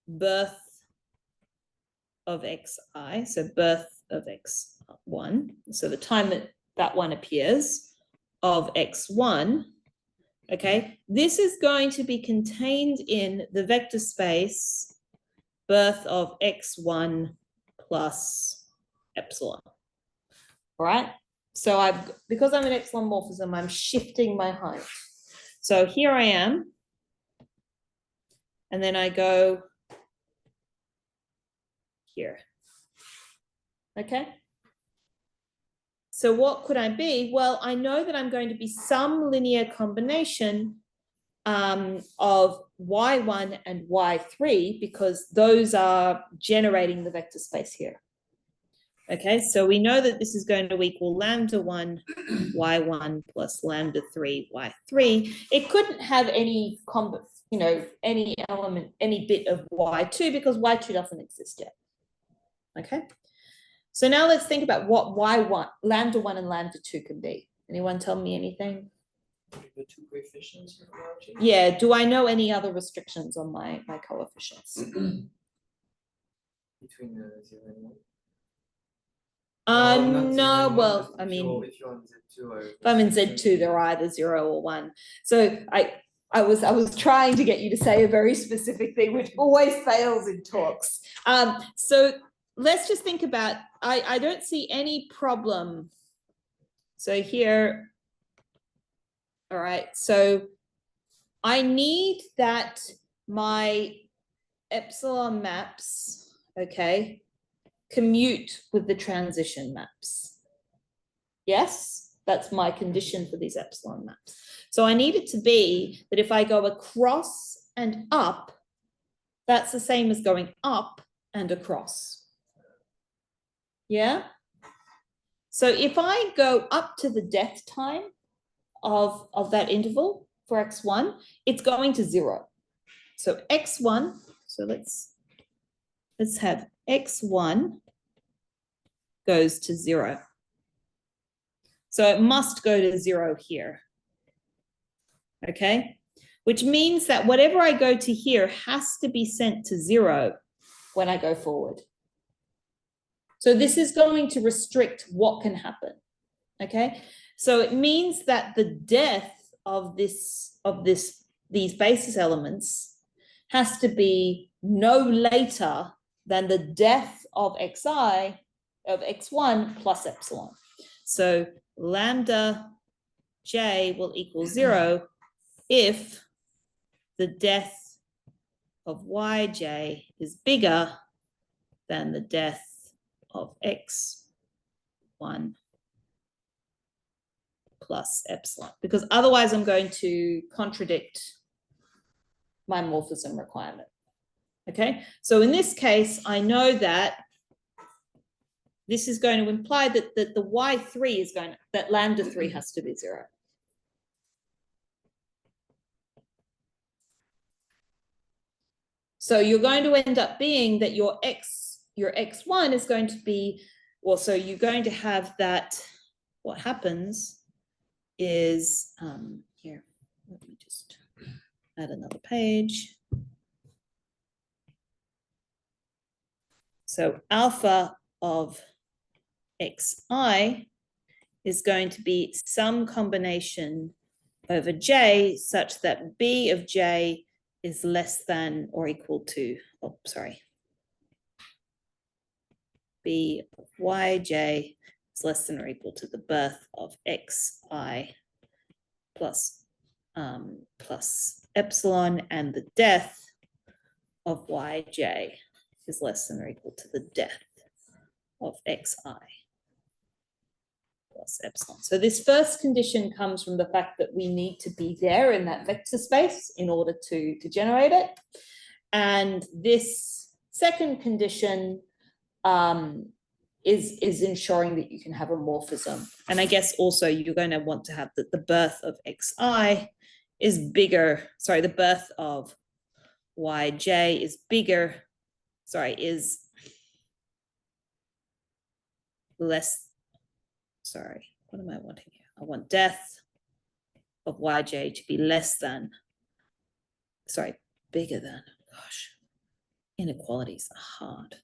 Speaker 3: birth of xi, so birth of x1, so the time that one appears of x1, okay, this is going to be contained in the vector space birth of x1 plus epsilon. All right, so because I'm an epsilon morphism, I'm shifting my height. So here I am, and then I go here. Okay. So what could I be? Well, I know that I'm going to be some linear combination of y1 and y3 because those are generating the vector space here. Okay, so we know that this is going to equal lambda 1 y1 plus lambda 3 y3. It couldn't have any any element, any bit of y2 because y2 doesn't exist yet. Okay, so now let's think about what y1, lambda 1 and lambda 2 can be. Anyone tell me anything?
Speaker 2: The two coefficients.
Speaker 3: Yeah, do I know any other restrictions on my coefficients?
Speaker 5: Between 0 and 1.
Speaker 3: No, well, I mean,
Speaker 5: if you're on Z2,
Speaker 3: if I'm in Z2, they're either 0 or 1. So I was trying to get you to say a very specific thing, which always fails in talks. So let's just think about, I don't see any problem. So here, all right, so I need that my epsilon maps, okay, commute with the transition maps. Yes, that's my condition for these epsilon maps. So I need it to be that if I go across and up, that's the same as going up and across. Yeah? So if I go up to the death time of that interval for x1, it's going to 0. So x1, so let's have x1 goes to 0. So it must go to 0 here. Okay, which means that whatever I go to here has to be sent to 0 when I go forward. So this is going to restrict what can happen. Okay, so it means that the death of these basis elements has to be no later than the death of xi of x1 plus epsilon. So lambda j will equal 0 if the death of yj is bigger than the death of x1 plus epsilon, because otherwise I'm going to contradict my morphism requirement. Okay, so in this case, I know that this is going to imply that the y3 is going, that lambda 3 has to be 0. So you're going to end up being that your x1 is going to be, well, so you're going to have that, what happens is, here, let me just add another page. So alpha of xi is going to be some combination over j such that b of j is less than or equal to, oh, sorry. B of yj is less than or equal to the birth of xi plus epsilon, and the death of yj is less than or equal to the death of xi plus epsilon. So this first condition comes from the fact that we need to be there in that vector space in order to generate it. And this second condition is ensuring that you can have a morphism. And I guess also you're going to want to have that the birth of xi is bigger, sorry, the birth of yj is bigger, sorry, is less, sorry, what am I wanting here? I want death of yj to be less than, sorry, bigger than, gosh, inequalities are hard.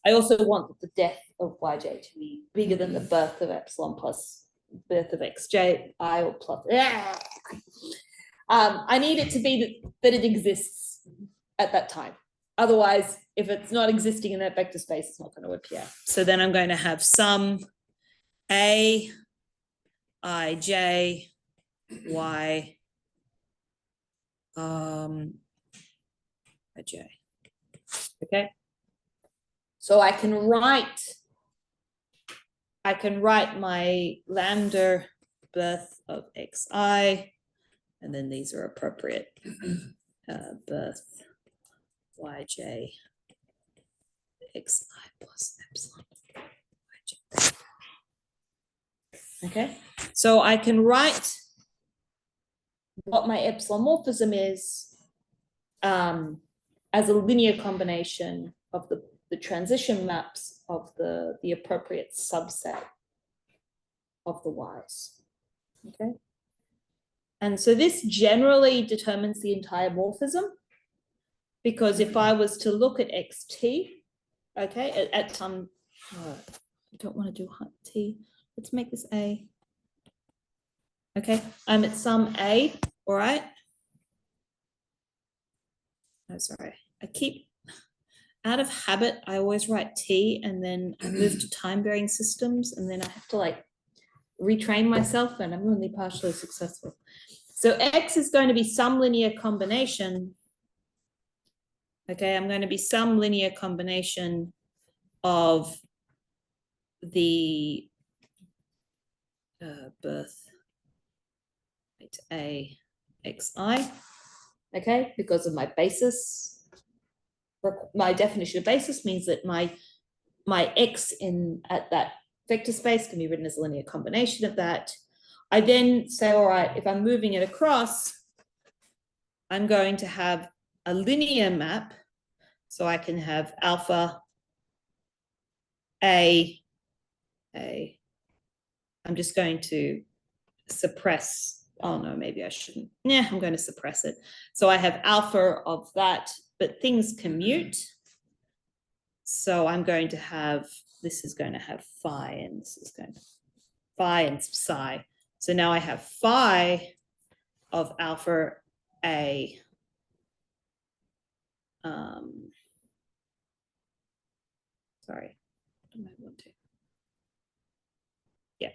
Speaker 3: I also want the death of yj to be bigger than the birth of epsilon plus birth of xj, I or plus, I need it to be that it exists at that time. Otherwise, if it's not existing in that vector space, it's not going to appear. So then I'm going to have some a, I, j, y, j. Okay. So I can write my lambda birth of xi, and then these are appropriate birth yj xi plus epsilon yj. Okay, so I can write what my epsilon morphism is as a linear combination of the transition maps of the appropriate subset of the y's. Okay, and so this generally determines the entire morphism, because if I was to look at xt, okay, at some, I don't want to do t, let's make this a. Okay, I'm at some a, all right. Oh, sorry, I keep, out of habit, I always write t and then I move to time varying systems, and then I have to like retrain myself, and I'm only partially successful. So x is going to be some linear combination. Okay, I'm going to be some linear combination of the birth a xi, okay, because of my basis. My definition of basis means that my x in at that vector space can be written as a linear combination of that. I then say, all right, if I'm moving it across, I'm going to have a linear map. So I can have alpha a. I'm just going to suppress, oh no, maybe I shouldn't. Yeah, I'm going to suppress it. So I have alpha of that, but things commute. So I'm going to have, this is going to have phi, and this is going to phi and psi. So now I have phi of alpha a. Sorry, what do I want to? Yeah,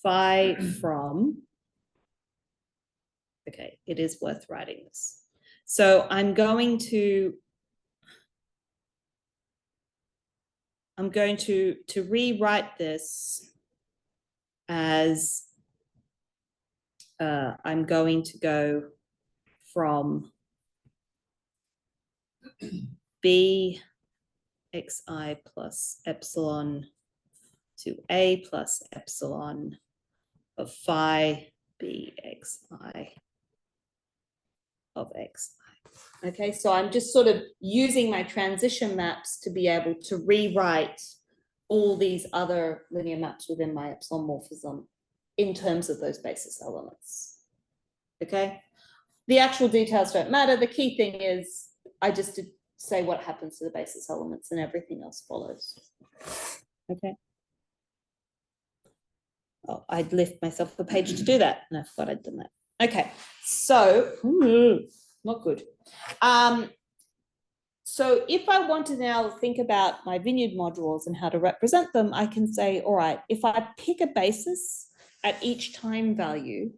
Speaker 3: phi from, okay, it is worth writing this. So I'm going to rewrite this as I'm going to go from b xi plus epsilon to a plus epsilon of phi b xi of xi. Okay, so I'm just sort of using my transition maps to be able to rewrite all these other linear maps within my epsilon morphism in terms of those basis elements. Okay, the actual details don't matter. The key thing is I just did say what happens to the basis elements, and everything else follows. Okay. Oh, I'd left myself a page to do that, and I forgot I'd done that. Okay, so not good. So if I want to now think about my Vineyard modules and how to represent them, I can say, all right, if I pick a basis at each time value,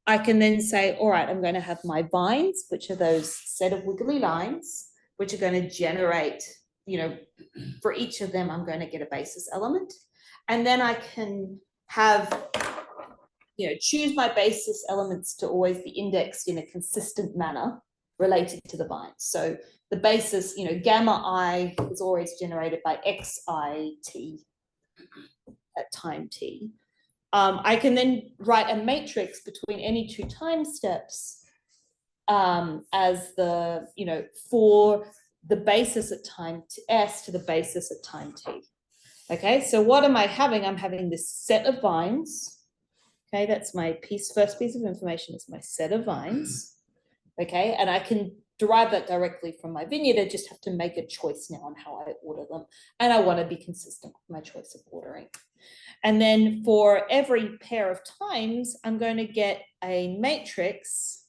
Speaker 3: I can then say, all right, I'm going to have my vines, which are those set of wiggly lines, which are going to generate, you know, for each of them, I'm going to get a basis element. And then I can have, you know, choose my basis elements to always be indexed in a consistent manner related to the vines. So the basis, you know, gamma I is always generated by xit at time t. I can then write a matrix between any two time steps as the, you know, for the basis at time s to the basis at time t. Okay, so what am I having? I'm having this set of vines. Okay, that's my first piece of information is my set of vines. Okay, and I can derive that directly from my vineyard. I just have to make a choice now on how I order them. And I want to be consistent with my choice of ordering. And then for every pair of times, I'm going to get a matrix,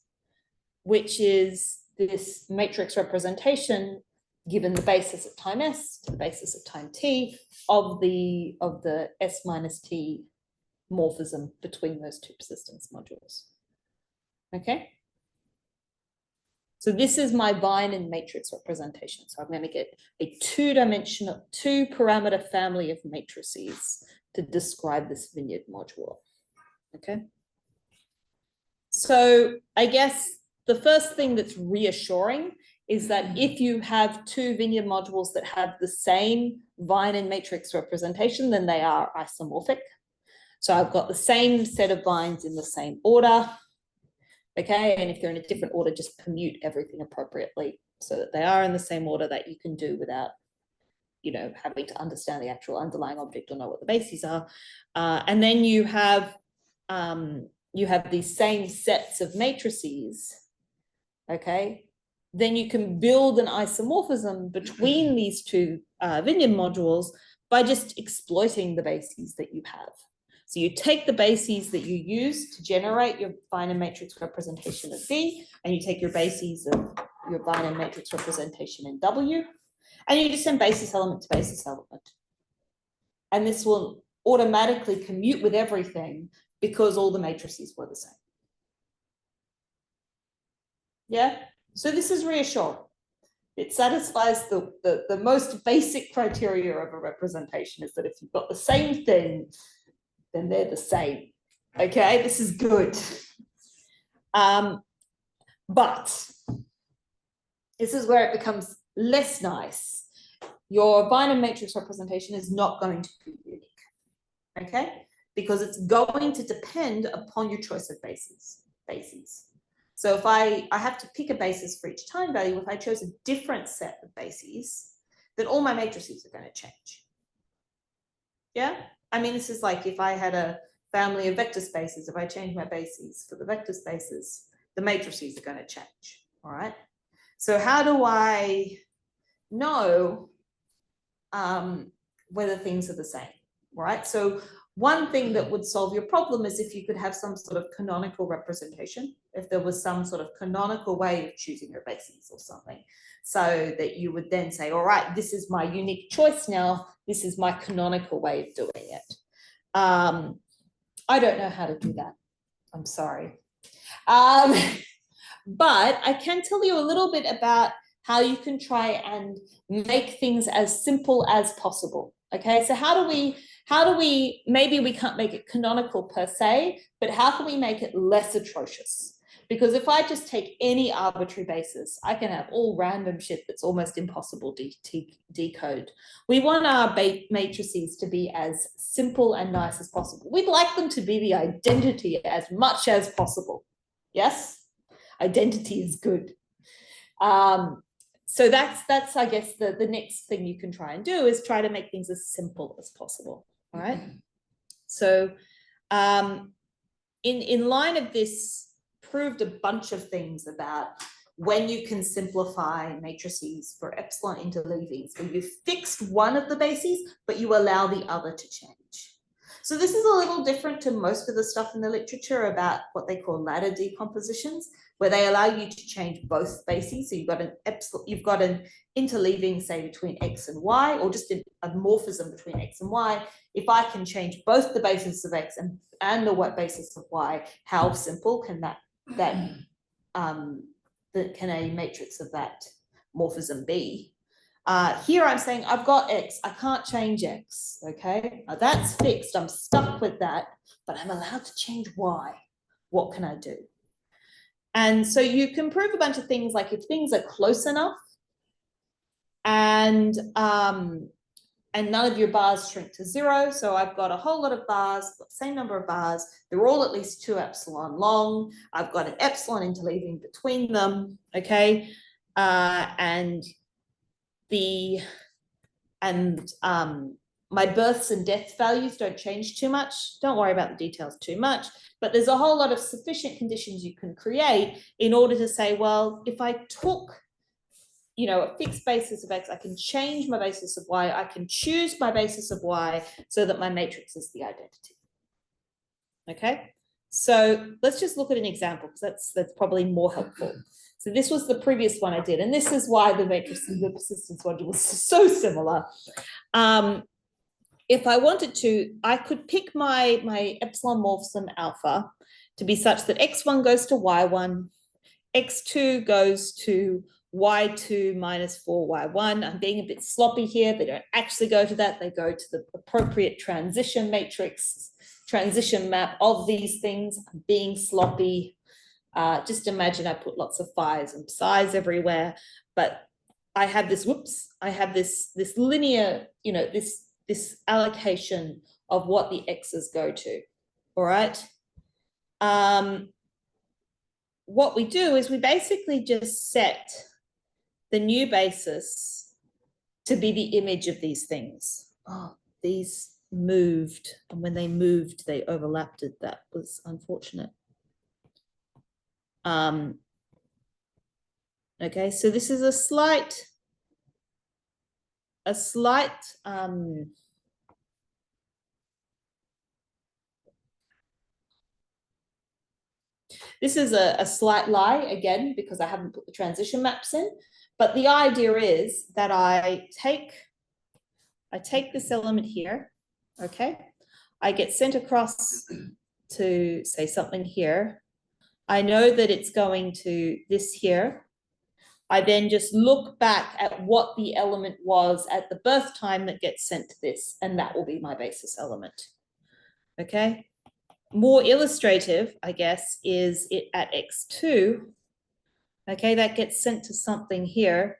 Speaker 3: which is this matrix representation given the basis at time s to the basis at time t of the s minus t morphism between those two persistence modules. Okay. So this is my vine and matrix representation. So I'm going to get a two-dimensional, two-parameter family of matrices to describe this Vineyard module. Okay. So I guess the first thing that's reassuring is that if you have two Vineyard modules that have the same vine and matrix representation, then they are isomorphic. So I've got the same set of vines in the same order. Okay, and if they're in a different order, just commute everything appropriately so that they are in the same order that you can do without, you know, having to understand the actual underlying object or know what the bases are. And then you have these same sets of matrices. Okay, then you can build an isomorphism between these two Vineyard modules by just exploiting the bases that you have. So you take the bases that you use to generate your vine and matrix representation of V, and you take your bases of your vine and matrix representation in W, and you just send basis element to basis element. And this will automatically commute with everything because all the matrices were the same. Yeah, so this is reassuring. It satisfies the most basic criteria of a representation is that if you've got the same thing, then they're the same. Okay, this is good. But this is where it becomes less nice. Your vine and matrix representation is not going to be unique. Okay, because it's going to depend upon your choice of bases. So if I have to pick a basis for each time value, if I chose a different set of bases, then all my matrices are going to change. Yeah. I mean, this is like if I had a family of vector spaces, if I change my bases for the vector spaces, the matrices are going to change, all right? So how do I know whether things are the same, right? So one thing that would solve your problem is if you could have some sort of canonical representation, if there was some sort of canonical way of choosing your bases or something, so that you would then say, all right, this is my unique choice now, this is my canonical way of doing it. I don't know how to do that. I'm sorry. But I can tell you a little bit about how you can try and make things as simple as possible. Okay, so how do we, maybe we can't make it canonical per se, but how can we make it less atrocious? Because if I just take any arbitrary basis, I can have all random shit that's almost impossible to decode. We want our matrices to be as simple and nice as possible. We'd like them to be the identity as much as possible. Yes? Identity is good. So that's I guess the next thing you can try and do is try to make things as simple as possible. All right. So in line of this, proved a bunch of things about when you can simplify matrices for epsilon interleavings, where you've fixed one of the bases, but you allow the other to change. So this is a little different to most of the stuff in the literature about what they call ladder decompositions, where they allow you to change both bases. So you've got an interleaving, say, between x and y, or just a morphism between x and y. If I can change both the basis of x and the basis of y, how simple can can a matrix of that morphism be? Here I'm saying I've got x, I can't change x, okay? Now that's fixed, I'm stuck with that, but I'm allowed to change y. What can I do? And so you can prove a bunch of things, like if things are close enough and none of your bars shrink to 0. So I've got a whole lot of bars, the same number of bars, they're all at least 2 epsilon long. I've got an epsilon interleaving between them, okay? My births and death values don't change too much. Don't worry about the details too much, but there's a whole lot of sufficient conditions you can create in order to say, well, if I took, you know, a fixed basis of x, I can change my basis of y, I can choose my basis of y so that my matrix is the identity. Okay, so let's just look at an example, because that's probably more helpful. So this was the previous one I did, and this is why the matrix and the persistence module was so similar. If I wanted to, I could pick my epsilon morphism alpha to be such that x1 goes to y1, x2 goes to y2 minus 4y1. I'm being a bit sloppy here. They don't actually go to that. They go to the appropriate transition matrix, transition map of these things. I'm being sloppy. Just imagine I put lots of phi's and psi's everywhere, but I have this, I have this linear, you know, this allocation of what the x's go to, all right? What we do is we basically just set the new basis to be the image of these things. Oh, these moved, and when they moved, they overlapped it. That was unfortunate. Okay, so this is a slight this is a slight lie again, because I haven't put the transition maps in, but the idea is that I take this element here, okay? I get sent across to say something here. I know that it's going to this here. I then just look back at what the element was at the birth time that gets sent to this, and that will be my basis element, okay? More illustrative, I guess, is it at x2, okay, that gets sent to something here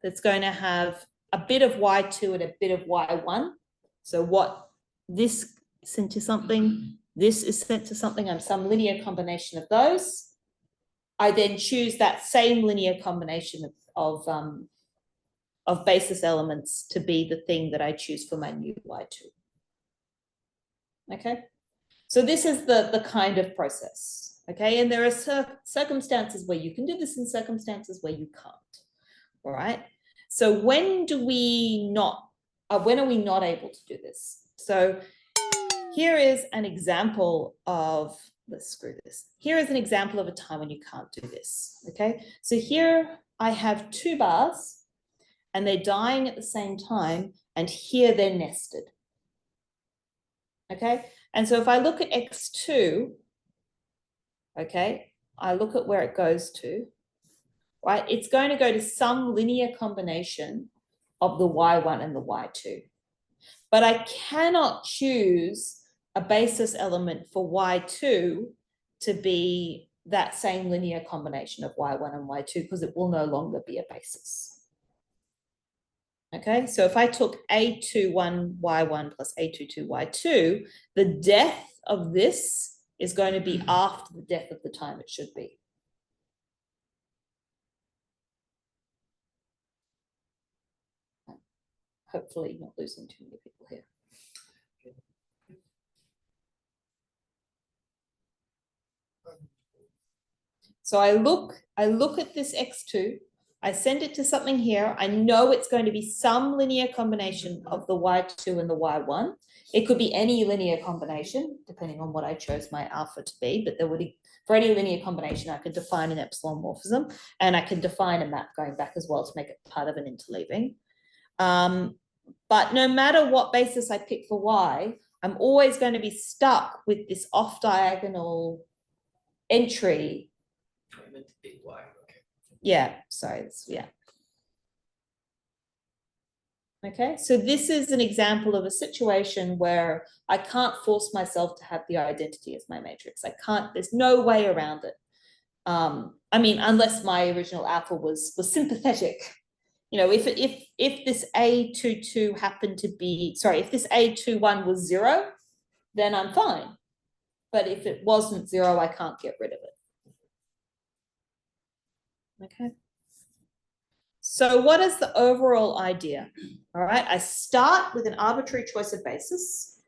Speaker 3: that's going to have a bit of y2 and a bit of y1. So what this is sent to something, this is sent to something, and some linear combination of those. I then choose that same linear combination of basis elements to be the thing that I choose for my new y2. Okay, so this is the kind of process. Okay, and there are circumstances where you can do this and circumstances where you can't. All right, so when are we not able to do this? So here is an example of, let's screw this. Here is an example of a time when you can't do this, okay? So here I have 2 bars and they're dying at the same time, and here they're nested, okay? And so if I look at x2, okay, I look at where it goes to, right? It's going to go to some linear combination of the y1 and the y2. But I cannot choose a basis element for y2 to be that same linear combination of y1 and y2, because it will no longer be a basis. Okay, so if I took a21 y1 plus a22 y2, the death of this is going to be after the death of the time it should be. Hopefully not losing too many people here. So I look at this x2, I send it to something here. I know it's going to be some linear combination of the y2 and the y1. It could be any linear combination, depending on what I chose my alpha to be, but there would be, for any linear combination, I could define an epsilon morphism, and I can define a map going back as well to make it part of an interleaving. But no matter what basis I pick for y, I'm always going to be stuck with this off-diagonal entry.
Speaker 2: I meant to be y, okay.
Speaker 3: Yeah, sorry, yeah. Okay, so this is an example of a situation where I can't force myself to have the identity as my matrix. I can't, there's no way around it. I mean, unless my original alpha was sympathetic. You know, if this A22 happened to be, sorry, if this A21 was 0, then I'm fine. But if it wasn't 0, I can't get rid of it. Okay. So what is the overall idea? All right, I start with an arbitrary choice of basis,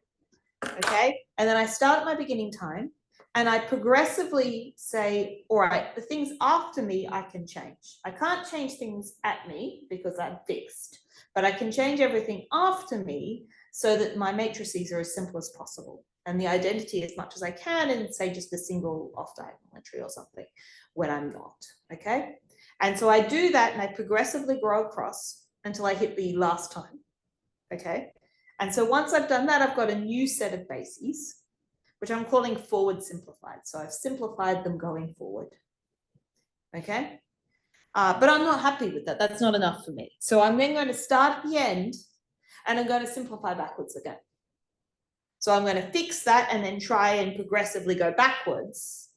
Speaker 3: okay? And then I start at my beginning time, and I progressively say, all right, the things after me I can change. I can't change things at me because I'm fixed, but I can change everything after me so that my matrices are as simple as possible. And the identity as much as I can, and say just a single off-diagonal entry or something when I'm not, okay? And so I do that and I progressively grow across until I hit the last time, okay? And so once I've done that, I've got a new set of bases, which I'm calling forward simplified. So I've simplified them going forward, okay? But I'm not happy with that. That's not enough for me. So I'm then going to start at the end and I'm going to simplify backwards again. So I'm going to fix that and then try and progressively go backwards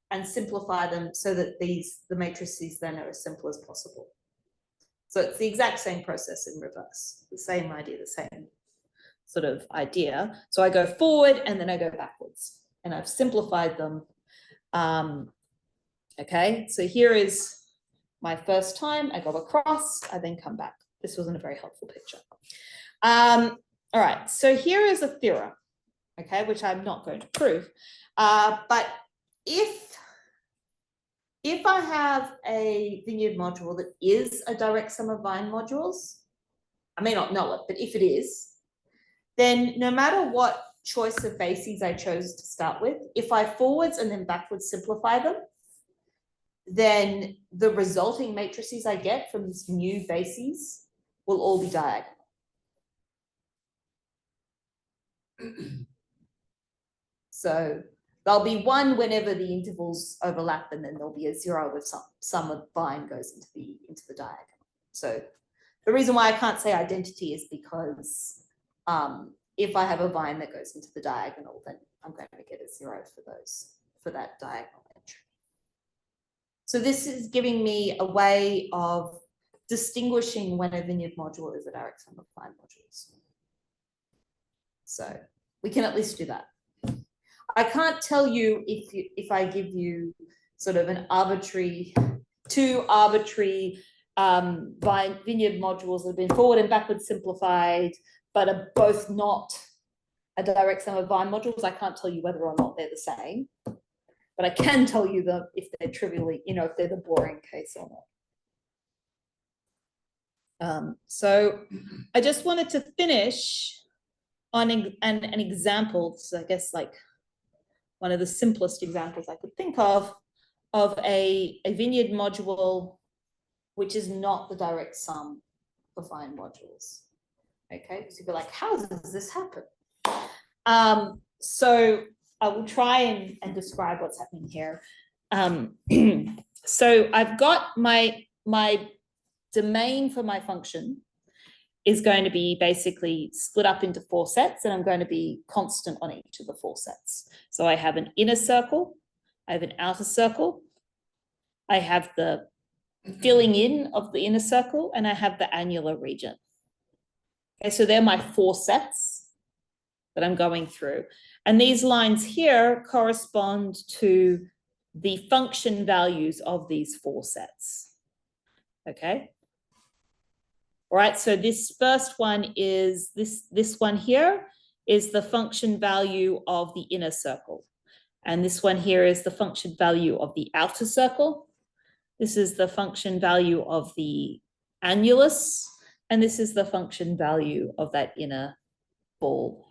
Speaker 3: and simplify them so that the matrices then are as simple as possible. So it's the exact same process in reverse, the same idea, the same sort of idea. So I go forward and then I go backwards and I've simplified them. Okay, so here is my first time. I go across, I then come back. This wasn't a very helpful picture. All right, so here is a theorem, okay, which I'm not going to prove. But if I have a Vineyard module that is a direct sum of Vine modules, I may not know it, but if it is, then no matter what choice of bases I chose to start with, if I forwards and then backwards simplify them, then the resulting matrices I get from this new bases will all be diagonal. So there'll be 1 whenever the intervals overlap, and then there'll be a 0 if some of Vine goes into the diagonal. So the reason why I can't say identity is because if I have a Vine that goes into the diagonal, then I'm going to get a 0 for that diagonal entry. So this is giving me a way of distinguishing when a Vineyard module is a direct sum of Vine modules. So we can at least do that. I can't tell you if I give you sort of an arbitrary, 2 arbitrary Vineyard modules that have been forward and backward simplified, but are both not a direct sum of Vine modules. I can't tell you whether or not they're the same, but I can tell you that if they're trivially, you know, if they're the boring case or not. So I just wanted to finish on an example, so I guess like one of the simplest examples I could think of a Vineyard module which is not the direct sum of Vine modules. Okay, because you'd be like, how does this happen? So I will try and describe what's happening here. So I've got my domain for my function is going to be basically split up into 4 sets, and I'm going to be constant on each of the 4 sets. So I have an inner circle, I have an outer circle, I have the filling in of the inner circle, and I have the annular region. Okay, so they're my 4 sets that I'm going through. And these lines here correspond to the function values of these 4 sets. Okay. All right, so this first one is, this one here is the function value of the inner circle. And this one here is the function value of the outer circle. This is the function value of the annulus, and this is the function value of that inner ball.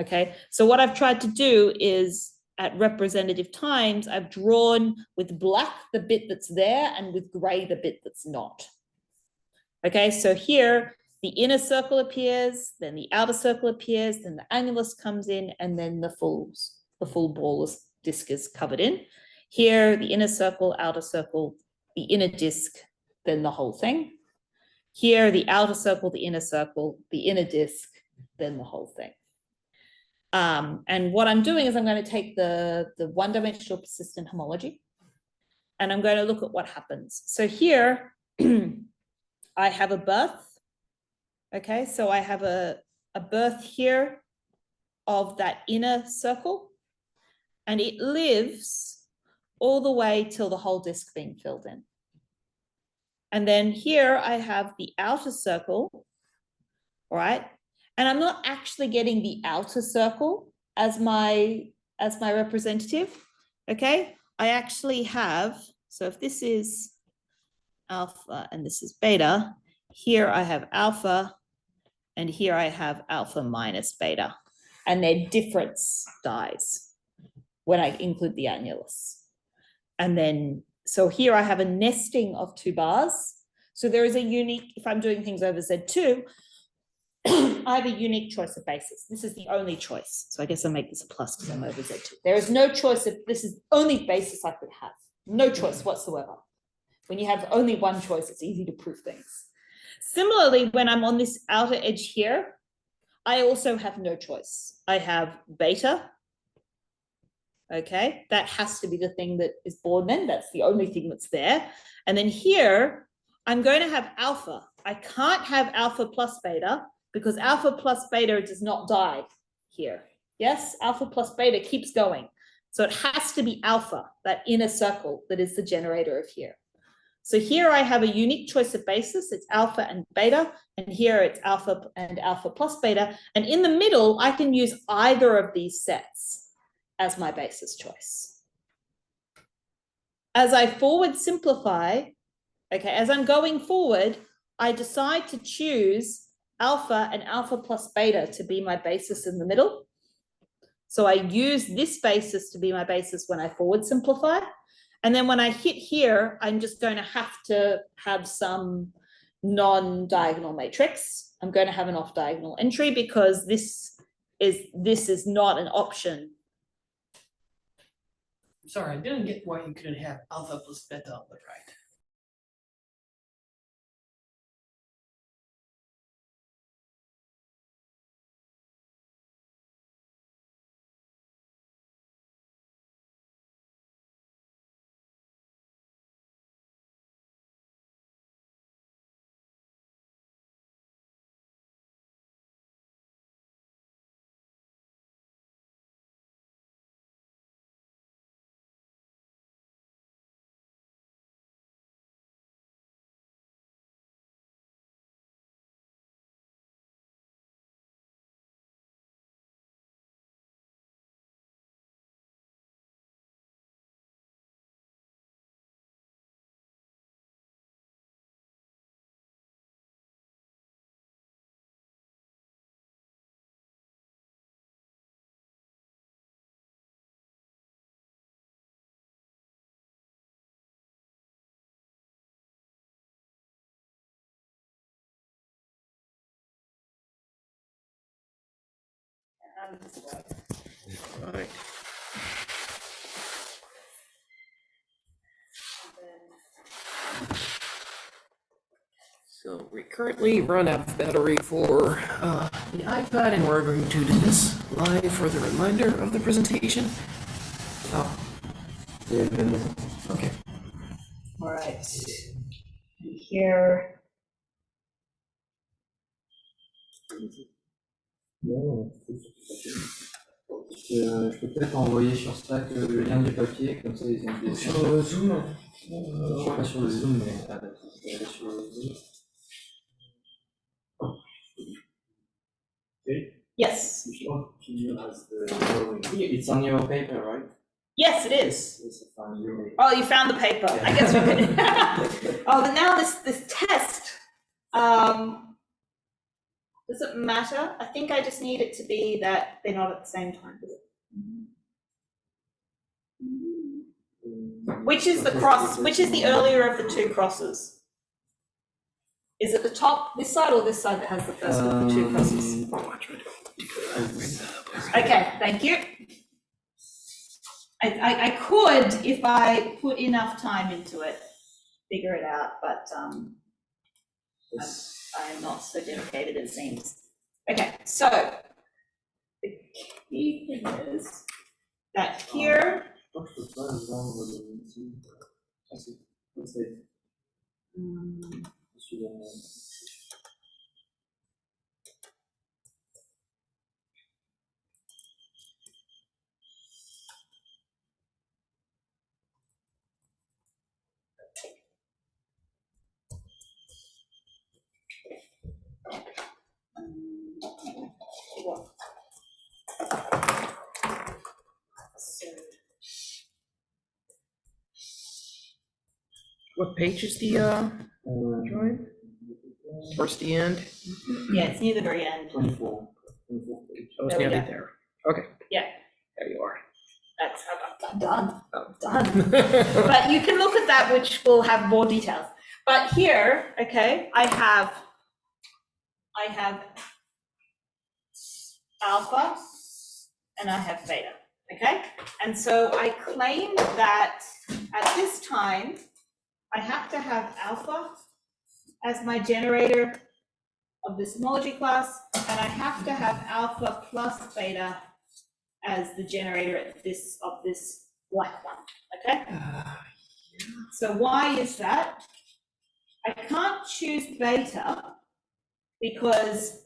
Speaker 3: Okay, so what I've tried to do is at representative times, I've drawn with black the bit that's there and with gray the bit that's not. Okay, so here the inner circle appears, then the outer circle appears, then the annulus comes in, and then the full ball disc is covered in. Here, the inner circle, outer circle, the inner disc, then the whole thing. Here, the outer circle, the inner disc, then the whole thing. And what I'm doing is I'm going to take the one-dimensional persistent homology, and I'm going to look at what happens. So here, I have a birth. Okay, so I have a birth here of that inner circle, and it lives all the way till the whole disk being filled in. And then here I have the outer circle, all right? And I'm not actually getting the outer circle as my representative, okay? I actually have, so if this is alpha and this is beta, here I have alpha, and here I have alpha minus beta, and their difference dies when I include the annulus. And then, so here I have a nesting of 2 bars. So there is a unique, if I'm doing things over Z2, I have a unique choice of basis. This is the only choice. So I guess I'll make this a plus because I'm over Z2. There is no choice of, this is the only basis I could have. No choice whatsoever. When you have only one choice, it's easy to prove things. Similarly, when I'm on this outer edge here, I also have no choice. I have beta. Okay, that has to be the thing that is born then. That's the only thing that's there. And then here, I'm going to have alpha. I can't have alpha plus beta because alpha plus beta does not die here. Yes, alpha plus beta keeps going. So it has to be alpha, that inner circle that is the generator of here. So here I have a unique choice of basis. It's alpha and beta, and here it's alpha and alpha plus beta. And in the middle, I can use either of these sets as my basis choice. As I forward simplify, okay, as I'm going forward, I decide to choose alpha and alpha plus beta to be my basis in the middle. So I use this basis to be my basis when I forward simplify. And then when I hit here, I'm just going to have some non-diagonal matrix. I'm going to have an off-diagonal entry because this is not an option.
Speaker 1: Sorry, I didn't get why you couldn't have alpha plus beta on the right.
Speaker 2: Right. So we currently run out of battery for the iPad, and we're going to do this live for the reminder of the presentation. Oh. Okay.
Speaker 3: All right. Here.
Speaker 7: Non, je peux peut-être envoyer sur Slack le lien du papier, comme ça ils ont des... Sur le Zoom je suis pas sur le Zoom, mais sur le Zoom. Okay.
Speaker 3: Yes.
Speaker 7: It's on your paper, right?
Speaker 3: Yes, it is.
Speaker 7: It's a fine really.
Speaker 3: Oh, you found the paper. I guess we could. Oh, but now this test, does it matter? I think I just need it to be that they're not at the same time, does it? Which is the cross, which is the earlier of the two crosses? Is it the top, this side, or this side that has the first of the two crosses? Okay, thank you. I could, if I put enough time into it, figure it out, but I'm not so dedicated, it seems. Okay, so the key thing is that here,
Speaker 2: What page is the drawing? Towards the end?
Speaker 3: yeah, it's near the very end.
Speaker 7: 24.
Speaker 2: Oh, it's
Speaker 3: There we
Speaker 2: nearly
Speaker 3: go.
Speaker 2: there. Okay.
Speaker 3: Yeah.
Speaker 2: There you are.
Speaker 3: That's, I'm done,
Speaker 2: Oh.
Speaker 3: done. But you can look at that, which will have more details. But here, okay, I have alpha and I have beta, okay? And so I claim that at this time, I have to have alpha as my generator of this homology class, and I have to have alpha plus beta as the generator of this black one, okay? So why is that? I can't choose beta because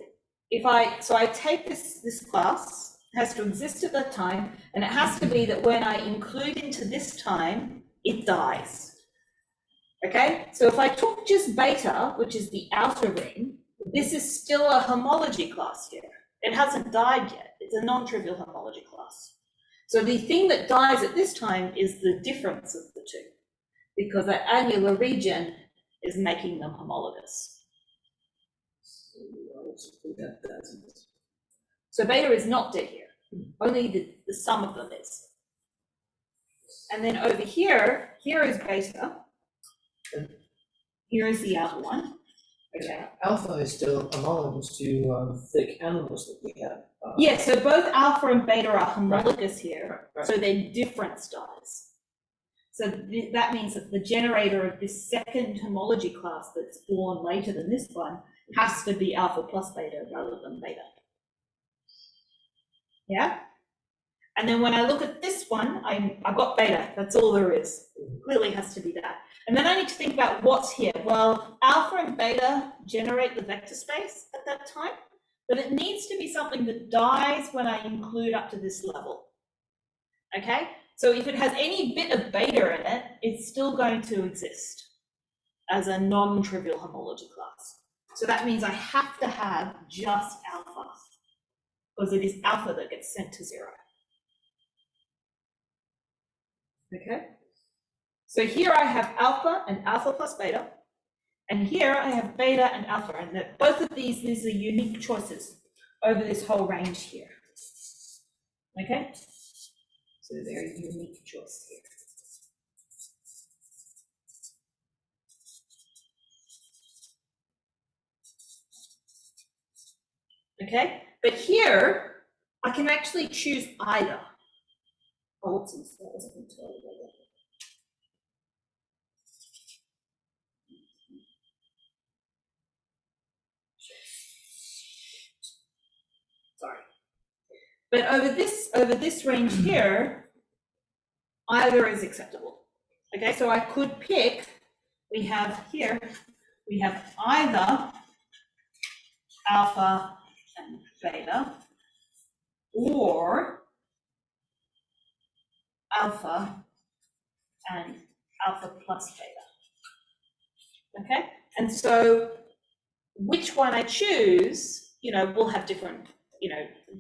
Speaker 3: so I take this class, it has to exist at that time, and it has to be that when I include into this time, it dies. Okay, so if I took just beta, which is the outer ring, this is still a homology class here. It hasn't died yet. It's a non-trivial homology class. So the thing that dies at this time is the difference of the two, because that annular region is making them homologous. So beta is not dead here. Only the sum of them is. And then over here is beta. Here is the outer one. Okay.
Speaker 2: Alpha is still homologous to thick animals that we have.
Speaker 3: Yeah, so both alpha and beta are homologous here,
Speaker 2: Right.
Speaker 3: so their difference dies. So that means that the generator of this second homology class that's born later than this one has to be alpha plus beta rather than beta. Yeah? And then when I look at this one, I've got beta, that's all there is. It clearly has to be that. And then I need to think about what's here. Well, alpha and beta generate the vector space at that time, but it needs to be something that dies when I include up to this level. Okay? So if it has any bit of beta in it, it's still going to exist as a non-trivial homology class. So that means I have to have just alpha, because it is alpha that gets sent to 0. Okay? So here I have alpha and alpha plus beta, and here I have beta and alpha, and both of these are unique choices over this whole range here. Okay? So they're a unique choice here. Okay? But here, I can actually choose either. Oh, whoopsies, that wasn't entirely right. Sorry. But over this range here, either is acceptable. Okay, so I could pick, we have either alpha and beta, or alpha and alpha plus beta. Okay, and so which one I choose, will have different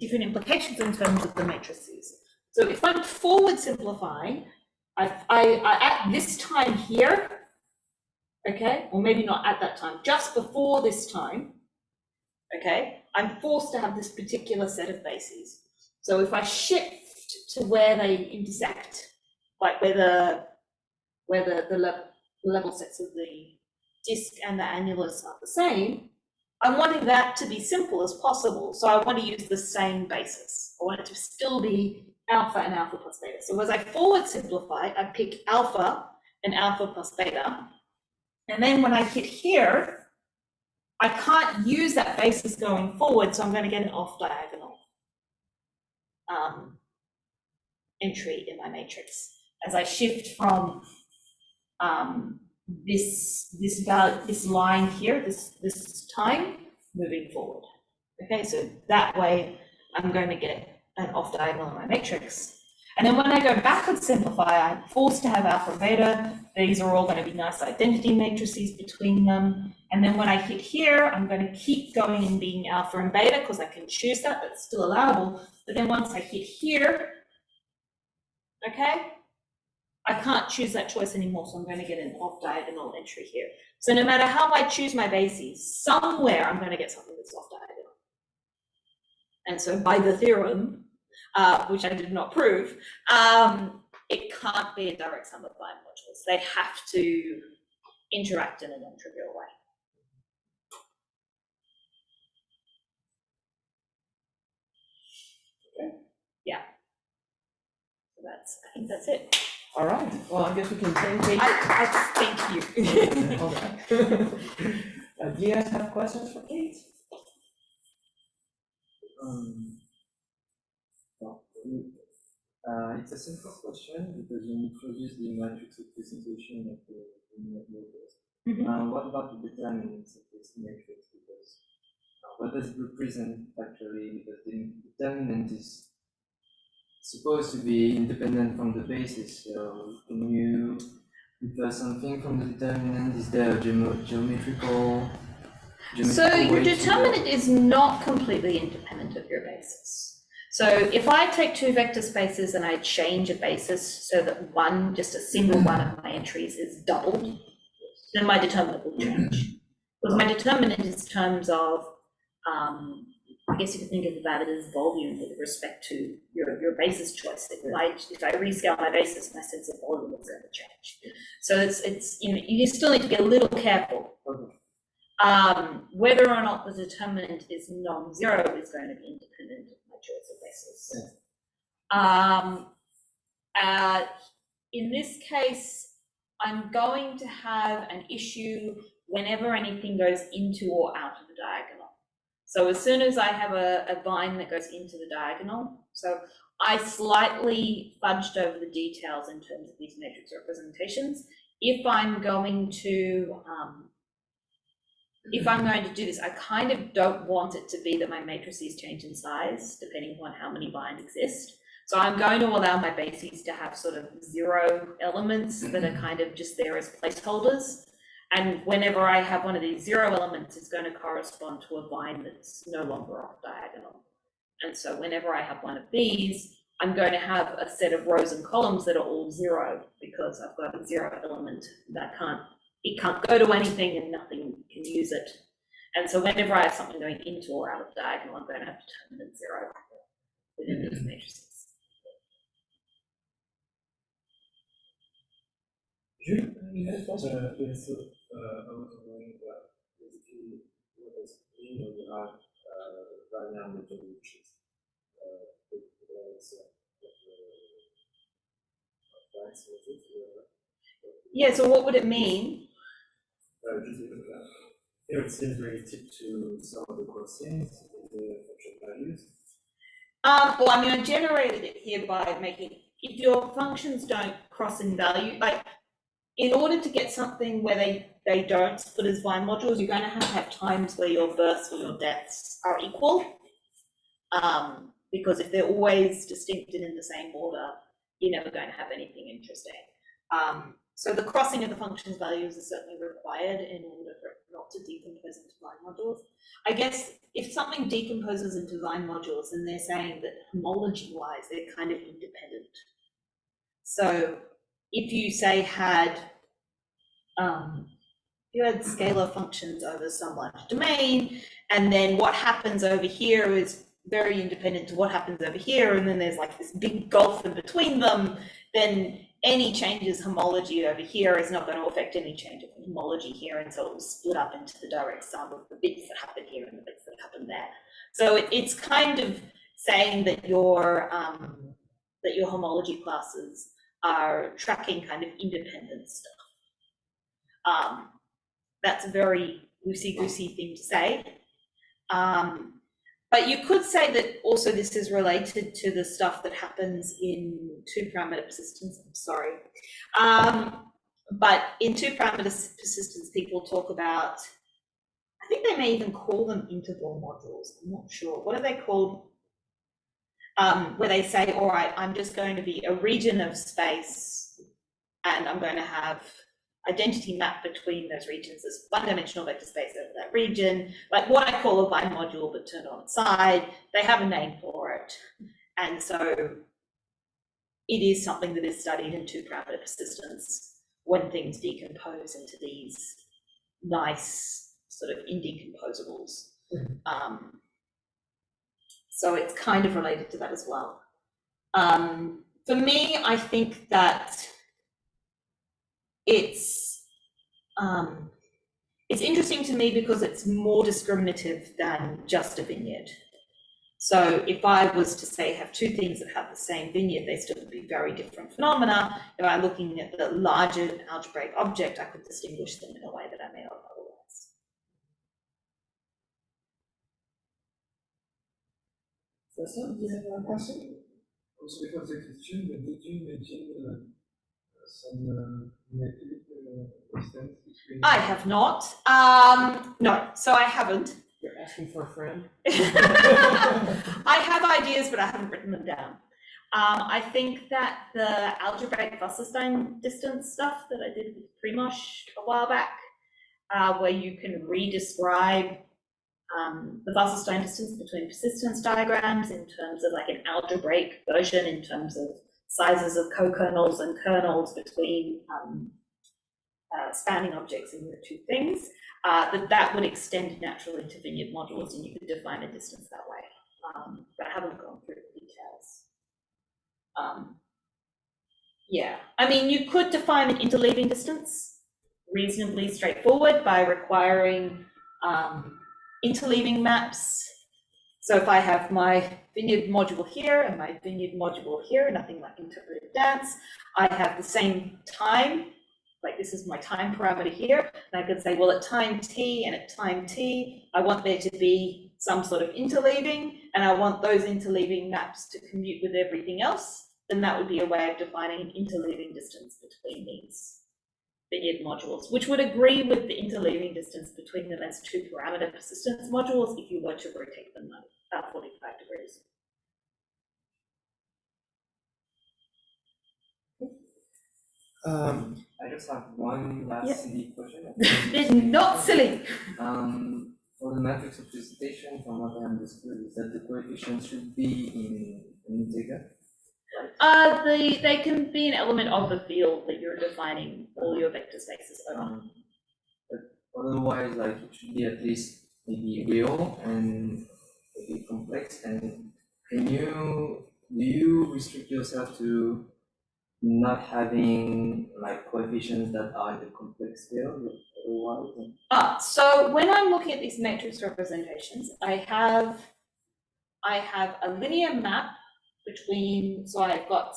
Speaker 3: implications in terms of the matrices. So if I'm forward simplifying, I at this time here, okay, or maybe not at that time, just before this time, okay, I'm forced to have this particular set of bases. So if I shift to where they intersect, like where the level sets of the disk and the annulus are the same, I'm wanting that to be simple as possible. So I want to use the same basis. I want it to still be alpha and alpha plus beta. So as I forward simplify, I pick alpha and alpha plus beta. And then when I hit here, I can't use that basis going forward, so I'm going to get an off diagonal entry in my matrix as I shift from this line here, this time moving forward. Okay, so that way I'm going to get an off diagonal in my matrix. And then when I go backward simplify, I'm forced to have alpha and beta. These are all going to be nice identity matrices between them. And then when I hit here, I'm going to keep going and being alpha and beta because I can choose that, that's still allowable. But then once I hit here, okay, I can't choose that choice anymore, so I'm going to get an off diagonal entry here. So no matter how I choose my bases, somewhere I'm going to get something that's off diagonal. And so by the theorem, which I did not prove, it can't be a direct sum of line modules. They have to interact in a non-trivial way. Okay. Yeah. So I think that's it.
Speaker 2: All right, well, I guess we can thank you.
Speaker 3: Thank you.
Speaker 2: All right. Do you guys have questions for Kate?
Speaker 7: It's a simple question because you introduced the matrix representation of the matrix. What about the determinants of this matrix? Because what does it represent actually? Because the determinant is supposed to be independent from the basis. So can you infer something from the determinant? Is there a geometrical
Speaker 3: So your
Speaker 7: way to
Speaker 3: determinant is not completely independent of your basis. So if I take two vector spaces and I change a basis so that just a single one of my entries is doubled, then my determinant will change. Because my determinant is terms of, I guess you could think of that as volume with respect to your basis choice. If I rescale my basis, my sense of volume is going to change. So it's you still need to be a little careful. Whether or not the determinant is non-zero is going to be independent of my choice of basis. In this case, I'm going to have an issue whenever anything goes into or out of the diagonal. So as soon as I have a vine that goes into the diagonal, so I slightly fudged over the details in terms of these matrix representations. If I'm going to do this, I kind of don't want it to be that my matrices change in size depending on how many vines exist. So I'm going to allow my bases to have sort of zero elements that are kind of just there as placeholders. And whenever I have one of these zero elements, it's going to correspond to a vine that's no longer off diagonal. And so whenever I have one of these, I'm going to have a set of rows and columns that are all zero because I've got a zero element that it can't go to anything and nothing can use it. And so whenever I have something going into or out of diagonal, I'm going to have determinant zero within these matrices.
Speaker 7: I was wondering basically what does it mean when you have binary matrices?
Speaker 3: Yeah, so what would it mean?
Speaker 7: Here it seems related to some of the crossings in the function values.
Speaker 3: Well, I mean, I generated it here by making, if your functions don't cross in value, like in order to get something where they don't split as Vine modules, you're going to have times where your births or your deaths are equal. Because if they're always distinct and in the same order, you're never going to have anything interesting. So the crossing of the function's values is certainly required in order for it not what to decompose into line modules. I guess if something decomposes into line modules, then they're saying that homology-wise, they're kind of independent. So if you say had, you had scalar functions over some large domain, and then what happens over here is very independent to what happens over here, and then there's like this big gulf in between them, then any changes homology over here is not going to affect any change of homology here, and so it will split up into the direct sum of the bits that happen here and the bits that happen there. So it's kind of saying that your homology classes are tracking kind of independent stuff. That's a very loosey-goosey thing to say. But you could say that also this is related to the stuff that happens in two-parameter persistence. I'm sorry. But in two-parameter persistence, people talk about, I think they may even call them interval modules. I'm not sure. What are they called? Where they say, all right, I'm just going to be a region of space, and I'm going to have identity map between those regions as one-dimensional vector space over that region, like what I call a line module but turned on its side. They have a name for it, and so it is something that is studied in two-parameter persistence when things decompose into these nice sort of indecomposables. So it's kind of related to that as well. For me, I think that it's interesting to me because it's more discriminative than just a vineyard. So if I was to say have two things that have the same vineyard, they still would be very different phenomena. If I'm looking at the larger algebraic object, I could distinguish them in a way that I may not otherwise.
Speaker 2: Do you have a question?
Speaker 7: Also, because the question, did you mention some negative distance between?
Speaker 3: I have not. No, so I haven't.
Speaker 2: You're asking for a friend?
Speaker 3: I have ideas, but I haven't written them down. I think that the algebraic Wasserstein distance stuff that I did with Primosh a while back, where you can re-describe the Wasserstein distance between persistence diagrams in terms of like an algebraic version, in terms of sizes of co-kernels and kernels between spanning objects in the two things, that would extend naturally to vineyard modules, and you could define a distance that way. But I haven't gone through the details. Yeah, I mean, you could define an interleaving distance reasonably straightforward by requiring interleaving maps. So if I have my vineyard module here and my vineyard module here, nothing like interpretive dance, I have the same time, like this is my time parameter here, and I could say, well, at time t and at time t, I want there to be some sort of interleaving, and I want those interleaving maps to commute with everything else. Then that would be a way of defining an interleaving distance between these vineyard modules, which would agree with the interleaving distance between them as two-parameter persistence modules if you were to rotate them about 45 degrees.
Speaker 7: I just have one last silly question.
Speaker 3: It's not silly.
Speaker 7: For the matrix of presentation, from what I understood, is that the coefficients should be in an integer.
Speaker 3: They can be an element of the field that you're defining all your vector spaces over.
Speaker 7: But otherwise, like it should be at least maybe real and maybe complex. And do you restrict yourself to not having like coefficients that are in the complex field otherwise?
Speaker 3: So when I'm looking at these matrix representations, I have a linear map between, so I've got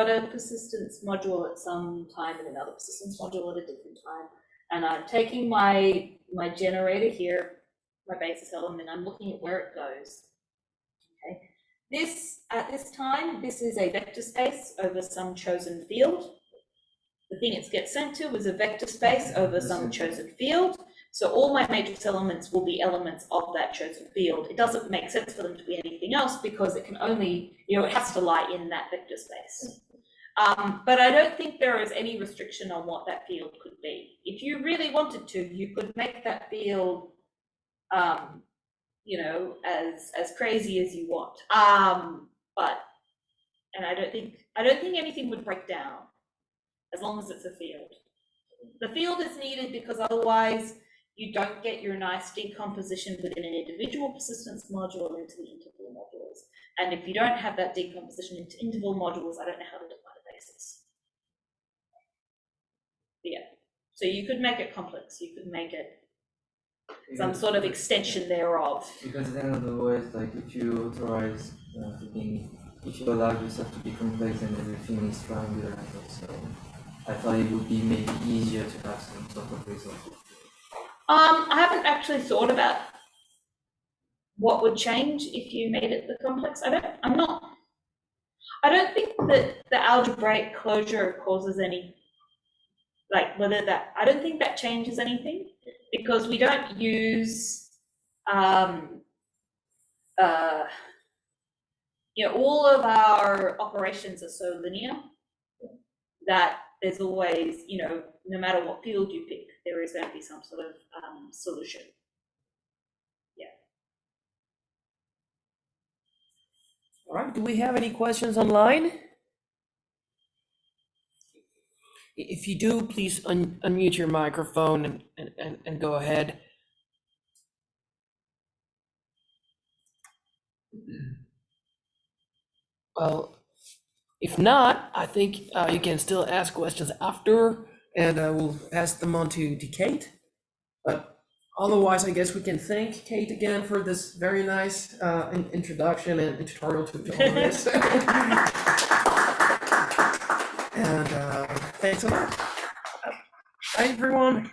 Speaker 3: a persistence module at some time and another persistence module at a different time. And I'm taking my generator here, my basis element, I'm looking at where it goes. Okay. At this time, this is a vector space over some chosen field. The thing it gets sent to is a vector space over some chosen field. So all my matrix elements will be elements of that chosen field. It doesn't make sense for them to be anything else because it can only, it has to lie in that vector space. But I don't think there is any restriction on what that field could be. If you really wanted to, you could make that field, you know, as crazy as you want. And I don't think anything would break down as long as it's a field. The field is needed because otherwise you don't get your nice decomposition within an individual persistence module into the interval modules. And if you don't have that decomposition into interval modules, I don't know how to define a basis. Yeah, so you could make it complex. You could make it some sort of extension thereof.
Speaker 7: Because at the end of the words, like if you authorize if you allow yourself to be complex and everything is triangular, so I thought it would be maybe easier to have some sort of result.
Speaker 3: I haven't actually thought about what would change if you made it the complex. I don't think that the algebraic closure causes any, like I don't think that changes anything, because we don't use, you know, all of our operations are so linear that there's always, you know, no matter what field you pick, there is going to be some sort of solution. Yeah.
Speaker 2: All right, do we have any questions online? If you do, please unmute your microphone and go ahead. Well, if not, I think you can still ask questions after, and we'll pass them on to Kate. But otherwise, I guess we can thank Kate again for this very nice introduction and tutorial to all of this. And thanks a lot. Bye, everyone.